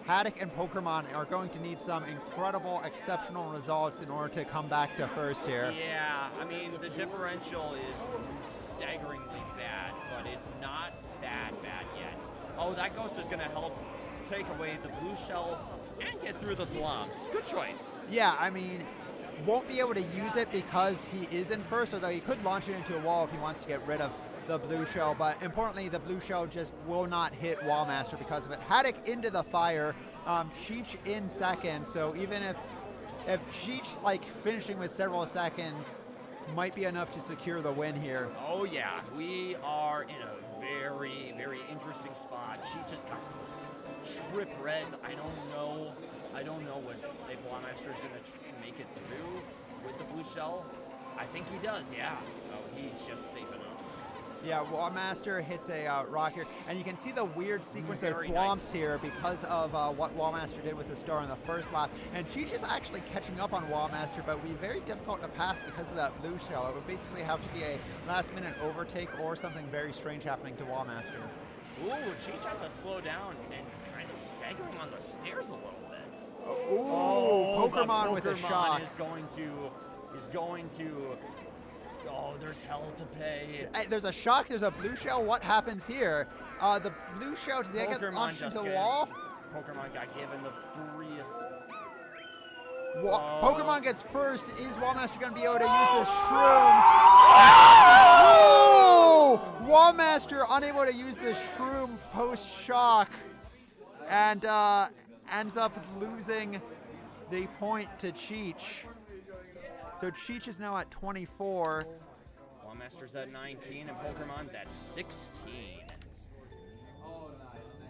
Haddock and Pokemon are going to need some incredible, exceptional results in order to come back to first here. Yeah, I mean, the differential is staggeringly bad, but it's not bad yet. Oh, that ghost is going to help take away the blue shell and get through the thwomps. Good choice. Yeah, I mean, won't be able to use it because he is in first, although he could launch it into a wall if he wants to get rid of the blue shell. But importantly, the blue shell just will not hit Wallmaster because of it. Haddock into the fire, Cheech in second. So even if Cheech, like, finishing with several seconds might be enough to secure the win here. Oh yeah, we are in a very, very interesting spot. Cheech has got those trip reds. I don't know what if Wallmaster is going to make it through with the blue shell. I think he does, yeah. Oh, he's just safe enough. Yeah, Wallmaster hits a rock here, and you can see the weird sequence of Very thwomps nice. here because of what Wallmaster did with the star in the first lap. And Cheech is actually catching up on Wallmaster, but it would be very difficult to pass because of that blue shell. It would basically have to be a last-minute overtake or something very strange happening to Wallmaster. Ooh, Cheech had to slow down and kind of staggering on the stairs a little bit. Ooh, the Pokemon with a Pokemon shock. is going to. Oh, there's hell to pay. Hey, there's a shock, there's a blue shell. What happens here? The blue shell, did they get Pokemon launched into just the got- wall? Pokemon got given the freest. Pokemon gets first. Is Wallmaster going to be able to use this shroom? Whoa! Wallmaster unable to use this shroom post-shock and ends up losing the point to Cheech. So Cheech is now at 24. Wallmaster's at 19 and Pokemon's at 16.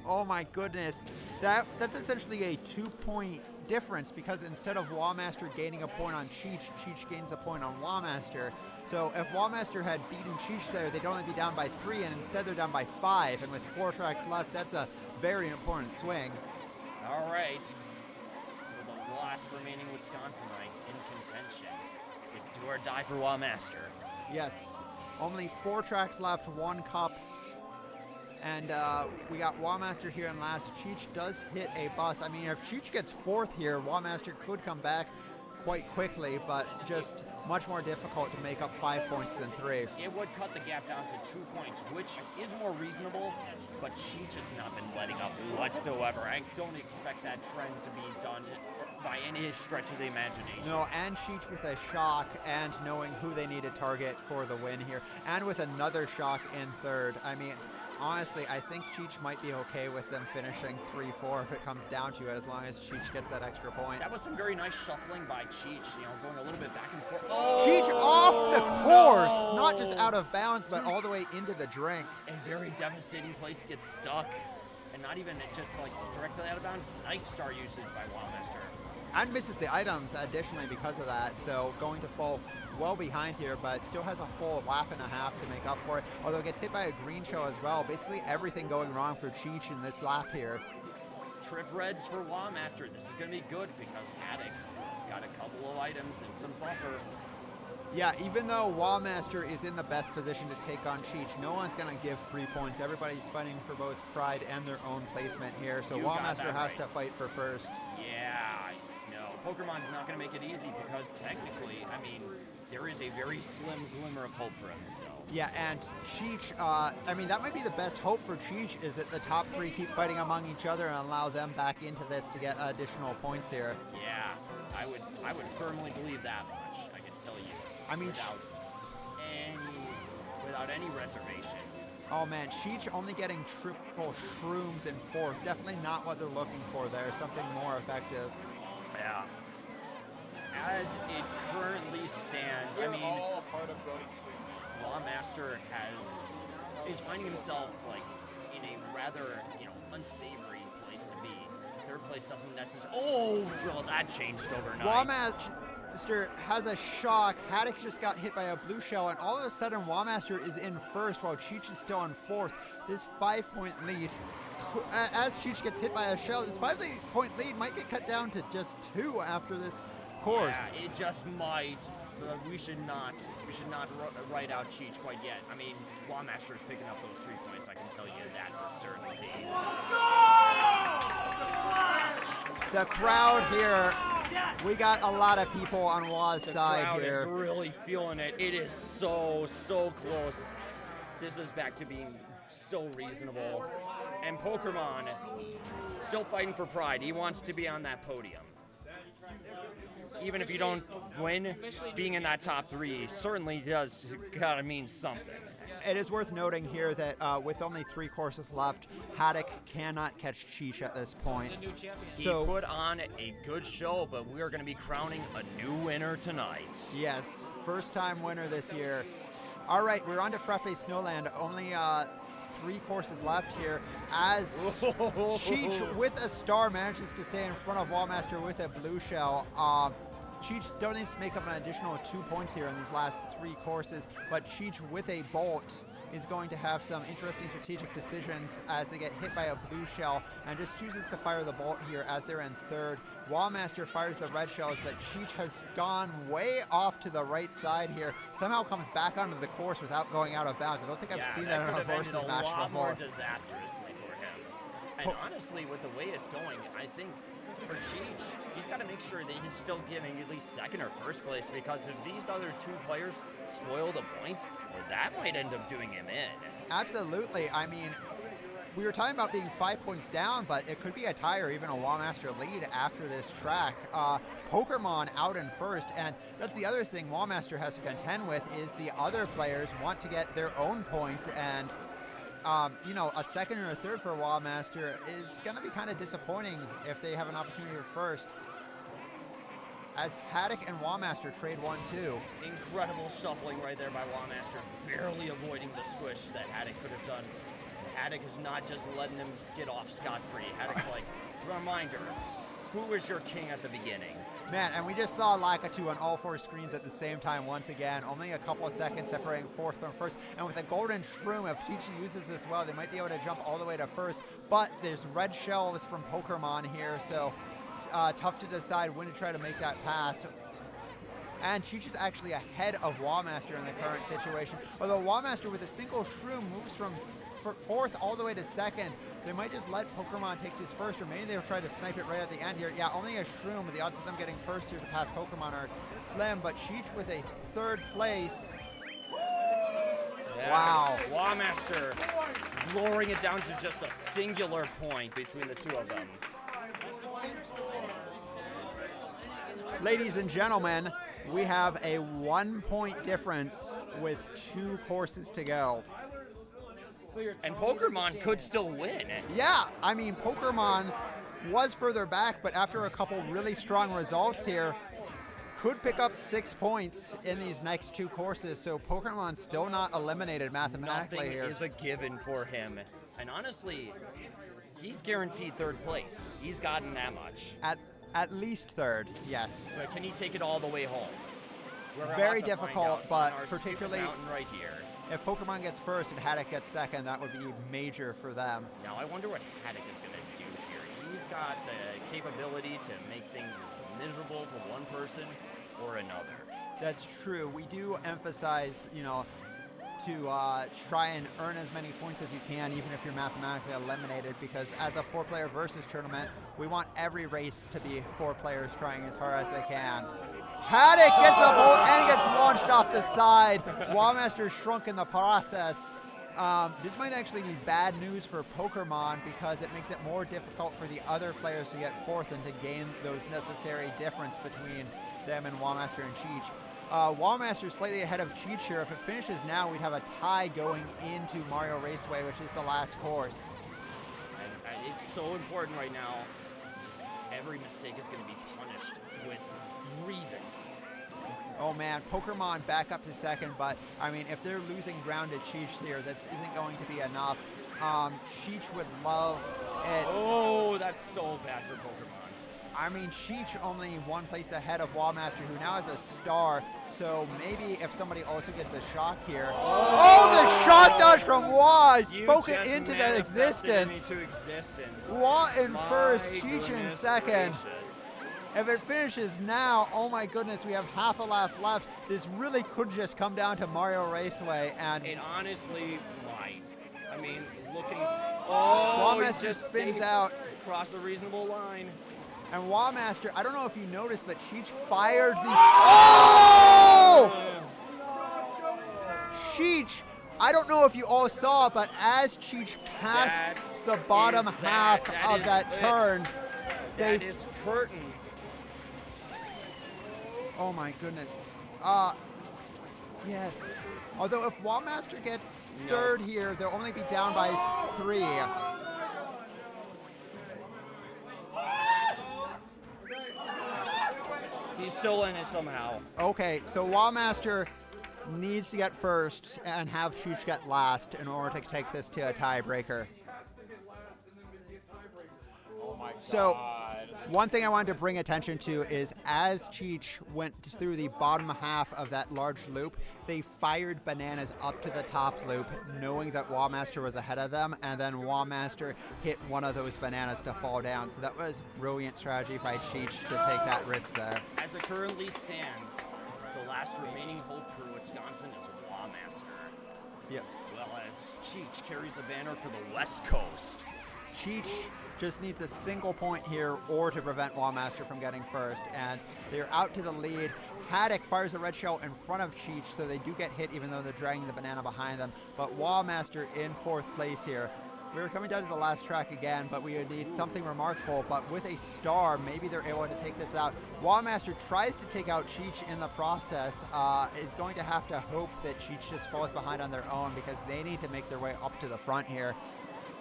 Oh my goodness. That's essentially a 2-point difference because instead of Wallmaster gaining a point on Cheech, Cheech gains a point on Wallmaster. So if Wallmaster had beaten Cheech there, they'd only be down by 3, and instead they're down by 5. And with 4 tracks left, that's a very important swing. All right. For the last remaining Wisconsinite in contention, it's do or die for Wallmaster. Yes, only 4 tracks left, 1 cup. And we got Wallmaster here in last. Cheech does hit a bus. I mean, if Cheech gets 4th here, Wallmaster could come back quite quickly, but just much more difficult to make up 5 points than 3. It would cut the gap down to 2 points, which is more reasonable, but Cheech has not been letting up whatsoever. I don't expect that trend to be done by any stretch of the imagination. No, and Cheech with a shock and knowing who they need to target for the win here, and with another shock in 3rd. I mean, honestly, I think Cheech might be okay with them finishing 3-4 if it comes down to it, as long as Cheech gets that extra point. That was some very nice shuffling by Cheech, going a little bit back and forth. Oh, Cheech off the course, not just out of bounds, but all the way into the drink. A very devastating place to get stuck, and not even just directly out of bounds. Nice star usage by Wallmaster. And misses the items additionally because of that, so going to fall well behind here, but still has a full lap and a half to make up for it, although gets hit by a green shell as well. Basically everything going wrong for Cheech in this lap here. Trip reds for Wallmaster. This is going to be good because Haddock has got a couple of items and some buffer. Yeah, even though Wallmaster is in the best position to take on Cheech, no one's going to give 3 points. Everybody's fighting for both pride and their own placement here, so You got Wallmaster that has right. to fight for first. Yeah, no. Pokemon's not going to make it easy because technically, I mean, there is a very slim glimmer of hope for him still. Yeah, and Cheech, I mean, that might be the best hope for Cheech is that the top 3 keep fighting among each other and allow them back into this to get additional points here. Yeah, I would firmly believe that much, I can tell you. I mean, without any reservation. Oh man, Cheech only getting triple shrooms in 4th. Definitely not what they're looking for there. Something more effective. Yeah. As it currently stands, I mean, all a part of Brody's sleep. Lawmaster is finding himself in a rather unsavory place to be. 3rd place doesn't necessarily. Oh, well, that changed overnight. Wallmaster has a shock. Haddock just got hit by a blue shell, and all of a sudden Wallmaster is in 1st while Cheech is still in 4th. This 5-point lead, as Cheech gets hit by a shell, this 5-point lead might get cut down to just 2 after this course. Yeah, it just might. But we should not write out Cheech quite yet. I mean, Wallmaster is picking up those 3 points. I can tell you that for certainty. The crowd here, we got a lot of people on Waz side The crowd here. is really feeling it. It is so close. This is back to being so reasonable. And Pokemon still fighting for pride. He wants to be on that podium. even if you don't win, being in that top 3 certainly does gotta mean something. It is worth noting here that with only 3 courses left, Haddock cannot catch Cheech at this point. He put on a good show, but we are going to be crowning a new winner tonight. Yes, first time winner this year. All right, we're on to Frappe Snowland. Only 3 courses left here as Cheech with a star manages to stay in front of Wallmaster with a blue shell. Cheech still needs to make up an additional 2 points here in these last 3 courses, but Cheech with a bolt is going to have some interesting strategic decisions as they get hit by a blue shell and just chooses to fire the bolt here as they're in third. Wallmaster fires the red shells, but Cheech has gone way off to the right side here. Somehow comes back onto the course without going out of bounds. I don't think I've seen that in a versus match before. A lot more disastrously for him. And honestly, with the way it's going, I think for Cheech, he's got to make sure that he's still giving at least second or first place, because if these other 2 players spoil the points, well, that might end up doing him in. Absolutely. I mean, we were talking about being 5 points down, but it could be a tie or even a Wallmaster lead after this track. Pokemon out in first, and that's the other thing Wallmaster has to contend with is the other players want to get their own points, and you know, a second or a third for Wallmaster is going to be kind of disappointing if they have an opportunity for first. As Haddock and Wallmaster trade 1-2. Incredible shuffling right there by Wallmaster, barely avoiding the squish that Haddock could have done. Haddock is not just letting him get off scot-free. Haddock's like, reminder, who was your king at the beginning? Man, and we just saw Lakitu on all 4 screens at the same time once again. Only a couple of seconds separating fourth from first. And with a golden shroom, if Cheech uses this well, they might be able to jump all the way to first. But there's red shells from Pokemon here, so tough to decide when to try to make that pass. And Cheech is actually ahead of Wallmaster in the current situation. Although Wallmaster with a single shroom moves from fourth all the way to second. They might just let Pokemon take this first, or maybe they'll try to snipe it right at the end here. Yeah, only a shroom, but the odds of them getting first here to pass Pokemon are slim, but Cheech with a third place. Yeah. Wow. Wallmaster lowering it down to just a singular point between the 2 of them. Ladies and gentlemen, we have a 1-point difference with 2 courses to go. And Pokemon could still win. Yeah, I mean, Pokemon was further back, but after a couple really strong results here, could pick up 6 points in these next 2 courses. So Pokemon's still not eliminated mathematically Nothing here. is a given for him. And honestly, he's guaranteed 3rd place. He's gotten that much. At least third, yes. But can he take it all the way home? Very difficult, but particularly right here. if Pokemon gets first and Haddock gets second, that would be major for them. Now I wonder what Haddock is going to do here. He's got the capability to make things miserable for one person or another. That's true. We do emphasize, you know, to try and earn as many points as you can, even if you're mathematically eliminated, because as a 4-player versus tournament, we want every race to be 4 players trying as hard as they can. Haddock gets the bolt and gets launched off the side. Wallmaster shrunk in the process. This might actually be bad news for Pokemon because it makes it more difficult for the other players to get fourth and to gain those necessary difference between them and Wallmaster and Cheech. Wallmaster slightly ahead of Cheech here. If it finishes now, we'd have a tie going into Mario Raceway, which is the last course. And it's so important right now. Every mistake is going to be punished with grievance. Oh man, Pokemon back up to second, but I mean, if they're losing ground to Cheech here, this isn't going to be enough. Cheech would love it. Oh, that's so bad for Pokemon. I mean, Cheech only 1 place ahead of Wallmaster, who now has a star. So maybe if somebody also gets a shock here. Oh, the shock dodge from Wah! Spoke it into the existence. Wah in first, Cheech in second. If it finishes now, oh my goodness, we have half a lap left. This really could just come down to Mario Raceway, and it honestly might. I mean, looking. Oh, Wallmaster spins out across a reasonable line. And Wallmaster, I don't know if you noticed, but Cheech fired the. Oh! Cheech, I don't know if you all saw, but as Cheech passed the bottom half of that turn, that is curtains. Oh my goodness. Yes. Although if Wallmaster gets third here, they'll only be down by 3. He's still in it somehow. Okay, so Wallmaster needs to get first and have Cheech get last in order to take this to a tiebreaker. Oh my god. So, one thing I wanted to bring attention to is as Cheech went through the bottom half of that large loop, they fired bananas up to the top loop, knowing that Wallmaster was ahead of them, and then Wallmaster hit one of those bananas to fall down. So that was brilliant strategy by Cheech to take that risk there. As it currently stands, the last remaining hope for Wisconsin is Wallmaster. Yep. Well, as Cheech carries the banner for the West Coast. Cheech just needs a single point here or to prevent Wallmaster from getting first, and they're out to the lead. Haddock fires a red shell in front of Cheech, so they do get hit even though they're dragging the banana behind them. But Wallmaster in 4th place here. We're coming down to the last track again, but we would need something remarkable. But with a star, maybe they're able to take this out. Wallmaster tries to take out Cheech in the process. Is going to have to hope that Cheech just falls behind on their own because they need to make their way up to the front here.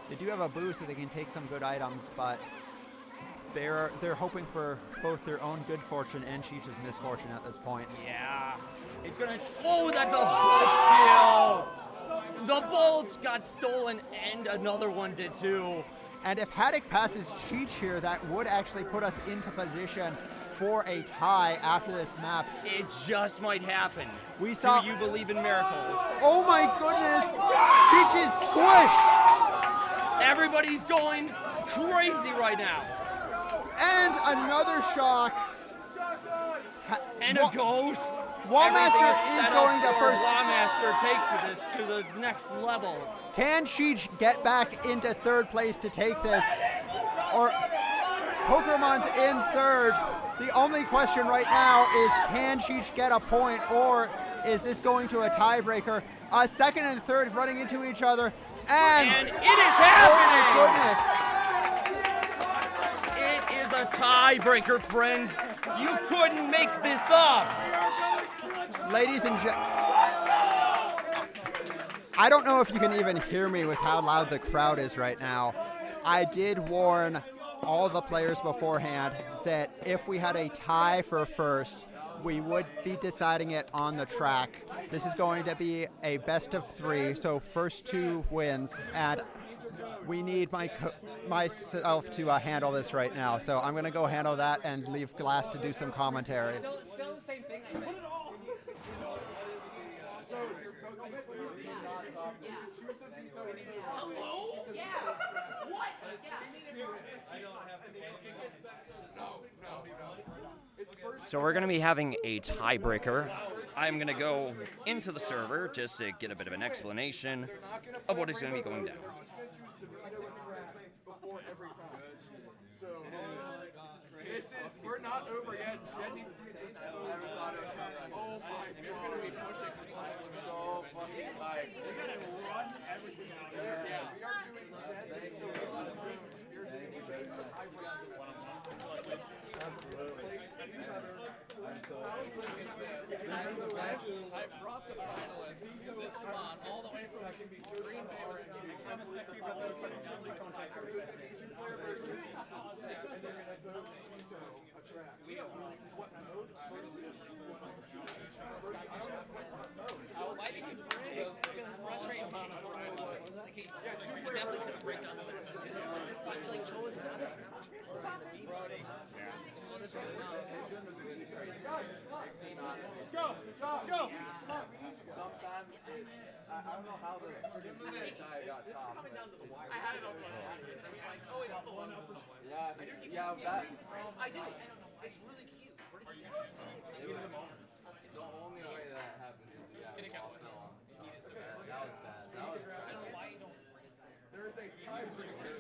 They do have a boost so they can take some good items, but they're hoping for both their own good fortune and Cheech's misfortune at this point. Yeah. It's gonna. Oh, that's a bolt steal! The bolt got stolen, and another one did too. And if Haddock passes Cheech here, that would actually put us into position for a tie after this map. It just might happen. We saw. Do you believe in miracles? Oh my goodness! Cheech is squished! Everybody's going crazy right now. And another shock. And a ghost. Wallmaster Everything is set going up to for first. Wallmaster take this to the next level. Can Cheech get back into 3rd place to take this? Or Pokemon's in 3rd. The only question right now is can Cheech get a point, or is this going to a tiebreaker? 2nd and 3rd running into each other. And it is happening! Oh my goodness! It is a tiebreaker, friends. You couldn't make this up. Ladies and gentlemen, I don't know if you can even hear me with how loud the crowd is right now. I did warn all the players beforehand that if we had a tie for first, we would be deciding it on the track. This is going to be a best of 3, so first 2 wins, and we need myself to handle this right now. So I'm going to go handle that and leave Glass to do some commentary. Still the same thing. Hello? Yeah. What? So we're going to be having a tiebreaker. I'm going to go into the server just to get a bit of an explanation of what is going to be going down. We're not over yet. Jed needs to get this. Oh my god. You're going to be pushing for time. So fucking tight. You're going to run everything out of there. Yeah. We are doing Jed. So you're doing I brought the finalists to this spot all the way from Green Bay. Go! Sometimes, I don't know how the tie got top. I had it on my head. I mean, like, oh, it's the one. Yeah, that. I did. It's really cute. Where did you get it? The only way that happened is, yeah, Paul fell off. That was sad. That was tragic. There is a tiebreaker.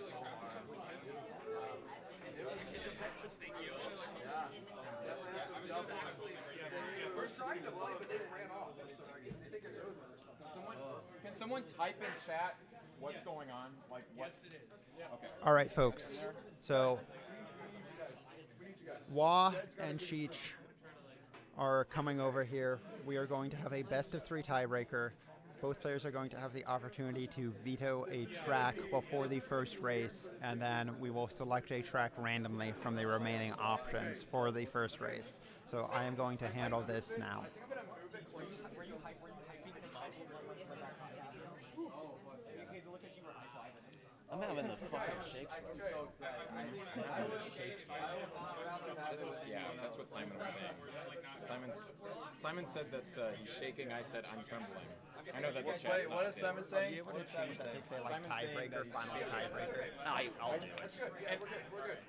We're trying to play, but they ran off. So I think it's over. Can someone type in chat what's going on? Like what? Yes, it is. Okay. All right, folks. So Wah and Cheech are coming over here. We are going to have a best of 3 tiebreaker. Both players are going to have the opportunity to veto a track before the first race, and then we will select a track randomly from the remaining options for the first race. So I am going to handle this now. I'm having the fucking shakes. Yeah, that's what Simon was saying. Simon said that he's shaking. I said I'm trembling. I know that the chat's What is Simon saying? Are you able to change that to say like Simon's saying tiebreaker, that finals he's tiebreaker? I'll do it.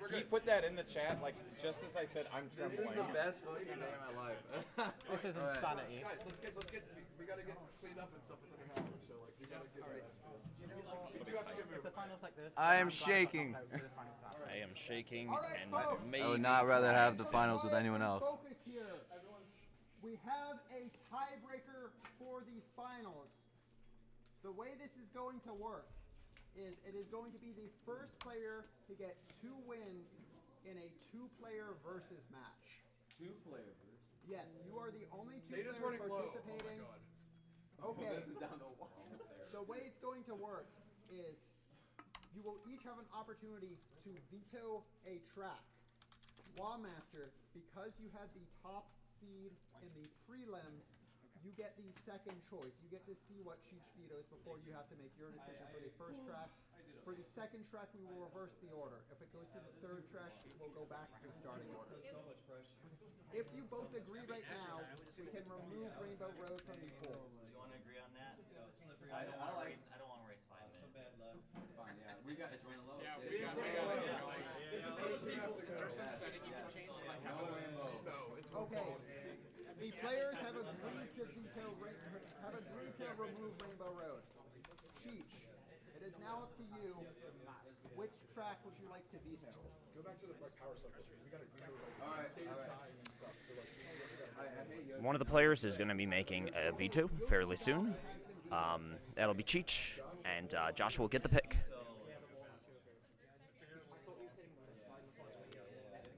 And he put that in the chat, like, just as I said I'm This trembling. is the best fucking day of my life. This is insanity. Guys, we gotta get cleaned up and stuff within an hour. So like, we gotta get. You do have to get moving. I am shaking. I am shaking and I would not rather have the finals with anyone else. Focus here. We have a tiebreaker for the finals. The way this is going to work is it is going to be the first player to get 2 wins in a 2-player versus match. 2-player versus? Yes, you are the only 2 Data's players running low. participating. Oh my god. Okay. The way it's going to work is you will each have an opportunity to veto a track. Wawmaster, because you had the top seed in the prelims, you get the second choice. You get to see what Cheech vetoes before you have to make your decision for the first track. For the second track, we will reverse the order. If it goes to the third track, it will go back to the starting order. If you both agree right now, we can remove Rainbow Road from the pool. Do you want to agree on that? I don't want to race 5 minutes. Fine, yeah. We got it's running low. Yeah, we gotta. Is there some setting you can change to like have a no? It's Okay. The players have agreed to remove Rainbow Road. Cheech, it is now up to you. Which track would you like to veto? Go back to the like power cycle. We gotta go like Alright, status highs and stuff. So like, One of the players is going to be making a veto fairly soon. That'll be Cheech, and Josh will get the pick.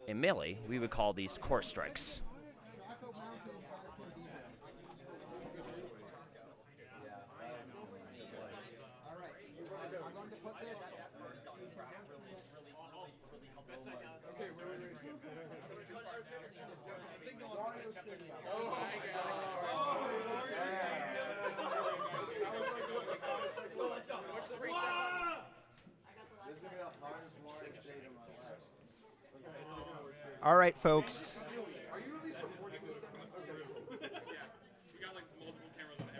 In Melee, we would call these course strikes. All right, folks.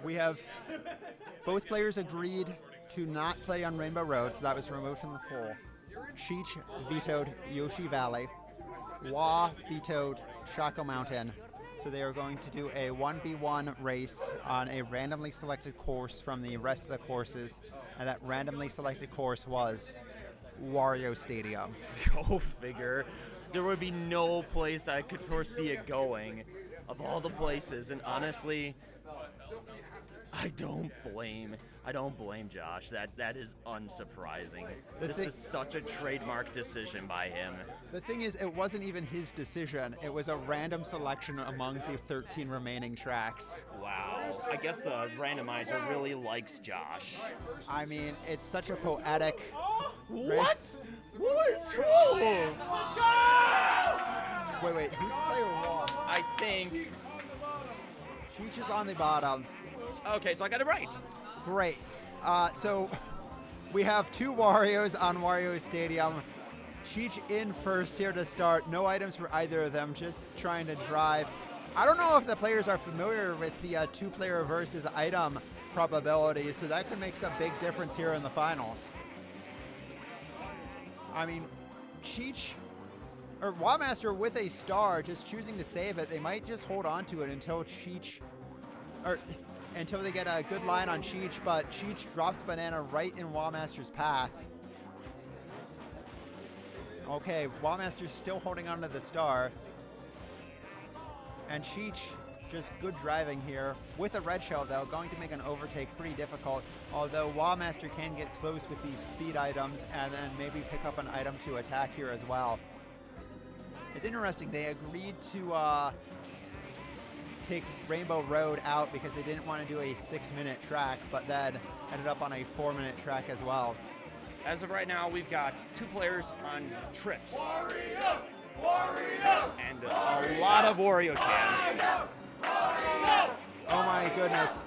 We have both players agreed to not play on Rainbow Road, so that was removed from the pool. Cheech vetoed Yoshi Valley. Wah vetoed Shaco Mountain. So they are going to do a 1v1 race on a randomly selected course from the rest of the courses, and that randomly selected course was Wario Stadium. Go figure. There would be no place I could foresee it going of all the places, and honestly, I don't blame Josh. That is unsurprising. This is such a trademark decision by him. The thing is, it wasn't even his decision. It was a random selection among the 13 remaining tracks. Wow. I guess the randomizer really likes Josh. I mean, it's such a poetic What? race. What is wrong? Wait, who's player one? I think. Cheech is on the bottom. Okay, so I got it right. Great. So we have 2 Warios on Wario Stadium. Cheech in first here to start. No items for either of them, just trying to drive. I don't know if the players are familiar with the 2-player versus item probability, so that could make some big difference here in the finals. I mean, Cheech, or Wawmaster with a star, just choosing to save it. They might just hold on to it until Cheech, or until they get a good line on Cheech, but Cheech drops banana right in Wawmaster's path. Okay, Wawmaster's still holding on to the star. And Cheech, just good driving here. With a red shell, though, going to make an overtake pretty difficult, although Wawmaster can get close with these speed items and then maybe pick up an item to attack here as well. It's interesting, they agreed to take Rainbow Road out because they didn't want to do a 6-minute track, but then ended up on a 4-minute track as well. As of right now, we've got 2 players on trips. Wario! Wario! And a lot of Wario chants. Wario! Oh my goodness.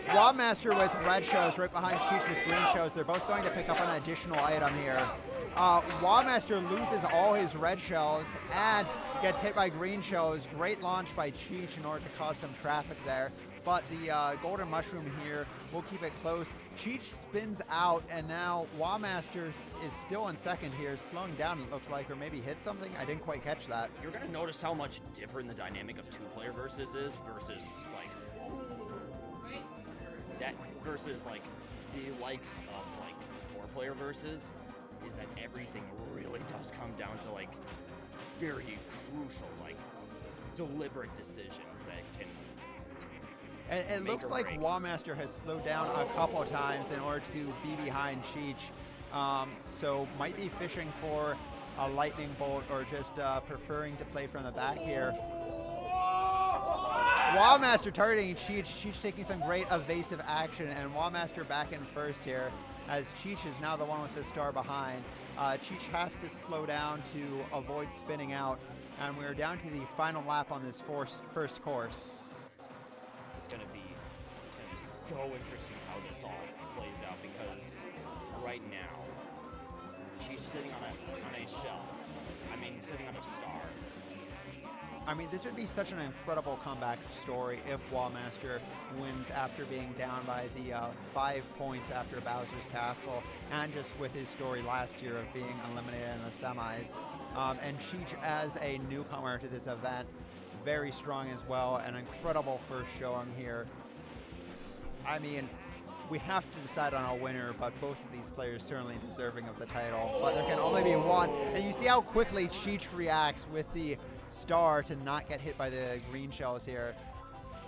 Wobmaster with red shows right behind Cheech with green shows. They're both going to pick up an additional item here. Wobmaster loses all his red shells and gets hit by green shells. Great launch by Cheech in order to cause some traffic there. But the golden mushroom here will keep it close. Cheech spins out, and now Wobmaster is still in second here, slowing down it looks like, or maybe hit something. I didn't quite catch that. You're going to notice how much different the dynamic of 2-player versus is versus like that versus like the likes of like 4-player versus is that everything really does come down to like very crucial like deliberate decisions that can. And it make looks or like break. Wobmaster has slowed down a couple of times in order to be behind Cheech. So might be fishing for a lightning bolt or just preferring to play from the back here. Wobmaster targeting Cheech. Cheech taking some great evasive action, and Wobmaster back in first here as Cheech is now the one with the star behind. Cheech has to slow down to avoid spinning out, and we're down to the final lap on this first course. It's gonna be so interesting how this all plays out because right now she's sitting on a shell. I mean, sitting on a star. I mean, this would be such an incredible comeback story if Wobmaster wins after being down by the 5 points after Bowser's Castle, and just with his story last year of being eliminated in the semis. And Cheech, as a newcomer to this event, very strong as well. An incredible first showing here. I mean, we have to decide on a winner, but both of these players certainly deserving of the title. But there can only be one. And you see how quickly Cheech reacts with the star to not get hit by the green shells here.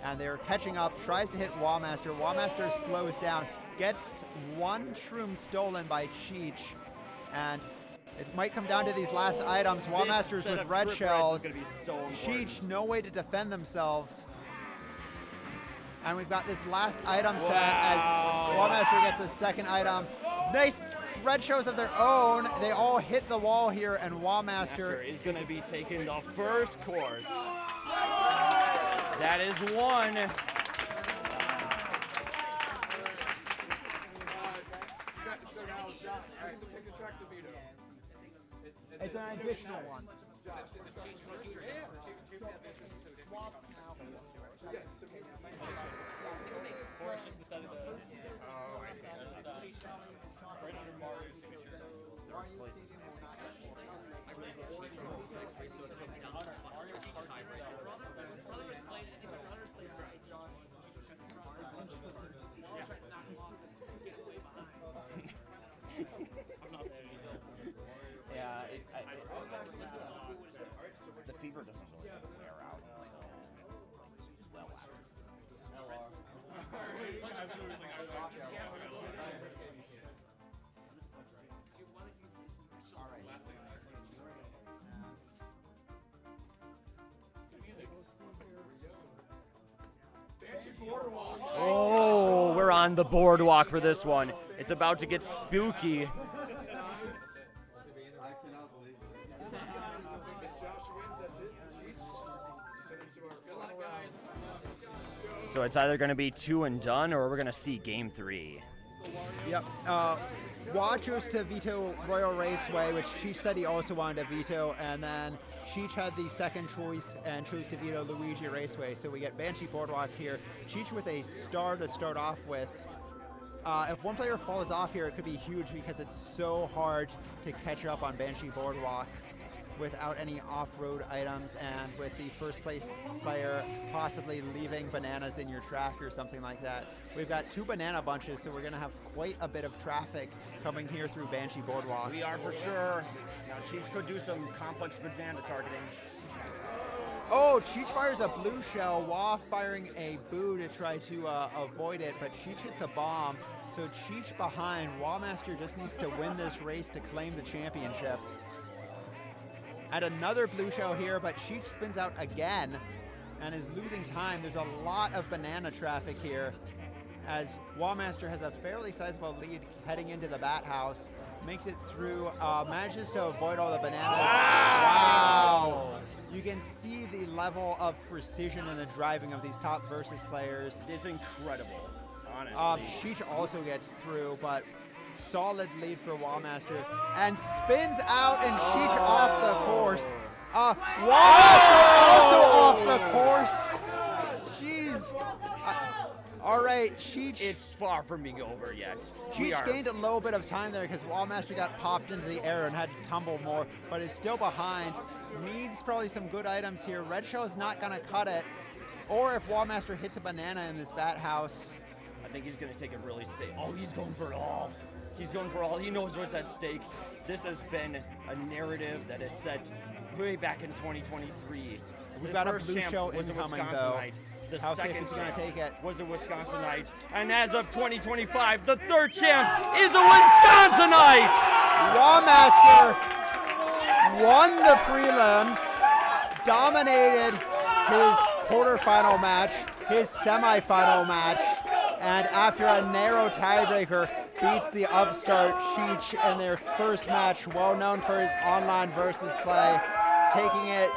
And they're catching up, tries to hit Wobmaster. Wobmaster slows down, gets one shroom stolen by Cheech. And it might come down to these last items. Wobmaster's with red shells. Cheech, no way to defend themselves. And we've got this last item set as Wobmaster gets a second item. Nice red shows of their own. They all hit the wall here, and Wobmaster is going to be taking the first course. That is one. It's an additional one. Yeah, the fever doesn't really wear out until well Oh, we're on the boardwalk for this one. It's about to get spooky. So it's either going to be 2 and done, or we're going to see game 3. Yep. Wa chose to veto Royal Raceway, which Cheech said he also wanted to veto, and then Cheech had the second choice and chose to veto Luigi Raceway. So we get Banshee Boardwalk here. Cheech with a star to start off with. If one player falls off here, it could be huge because it's so hard to catch up on Banshee Boardwalk without any off-road items, and with the first place player possibly leaving bananas in your track or something like that. We've got 2 banana bunches, so we're going to have quite a bit of traffic coming here through Banshee Boardwalk. We are for sure. Now, Cheech could do some complex banana targeting. Oh, Cheech fires a blue shell, Wa firing a boo to try to avoid it, but Cheech hits a bomb. So Cheech behind. Wobmaster just needs to win this race to claim the championship. And another blue shell here, but Cheech spins out again. and is losing time. There's a lot of banana traffic here, as Wallmaster has a fairly sizable lead heading into the bat house. Makes it through, manages to avoid all the bananas. Wow! You can see the level of precision in the driving of these top Versus players. It is incredible, honestly. Cheech also gets through, but solid lead for Wallmaster. And spins out and Cheech off the course. Wallmaster also off the course. Jeez. All right, Cheech. It's far from being over yet. Cheech gained a little bit of time there because Wallmaster got popped into the air and had to tumble more, but is still behind. Needs probably some good items here. Red Shell's not going to cut it. Or if Wallmaster hits a banana in this bat house. I think he's going to take it really safe. Oh, he's going for it all. He's going for all. He knows what's at stake. This has been a narrative that is set way back in 2023. We've got a blue show incoming, though. The How safe second is he going to take it? Was a Wisconsinite. And as of 2025, the third champ is a Wisconsinite! Wallmaster won the prelims, dominated his quarterfinal match, his semifinal match, and after a narrow tiebreaker, beats the upstart Cheech in their first match, well known for his online Versus play, taking it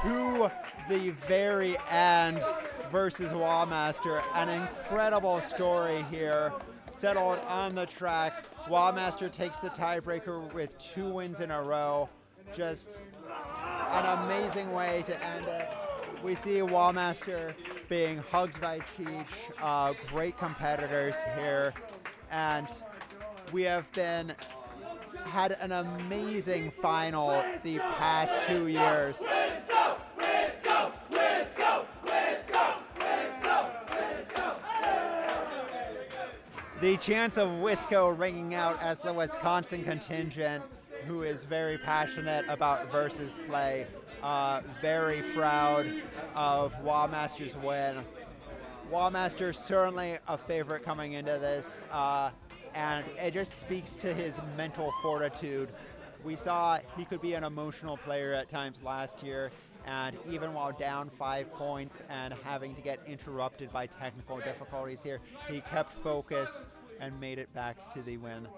to the very end versus Wallmaster. An incredible story here, settled on the track. Wallmaster takes the tiebreaker with 2 wins in a row. Just an amazing way to end it. We see Wallmaster being hugged by Cheech, great competitors here, and we have had an amazing final the past 2 years. The chants of Wisco ringing out as the Wisconsin contingent, who is very passionate about Versus play. Very proud of Wallmaster's win. Wallmaster certainly a favorite coming into this, and it just speaks to his mental fortitude. We saw he could be an emotional player at times last year, and even while down 5 points and having to get interrupted by technical difficulties here, he kept focus and made it back to the win.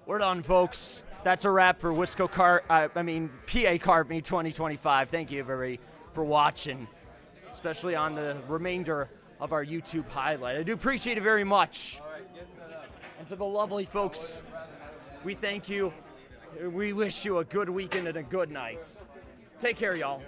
We're done, folks. That's a wrap for Wisco PA Kart Meet 2025. Thank you, everybody, for watching, especially on the remainder of our YouTube highlight. I do appreciate it very much. And to the lovely folks, we thank you. We wish you a good weekend and a good night. Take care, y'all.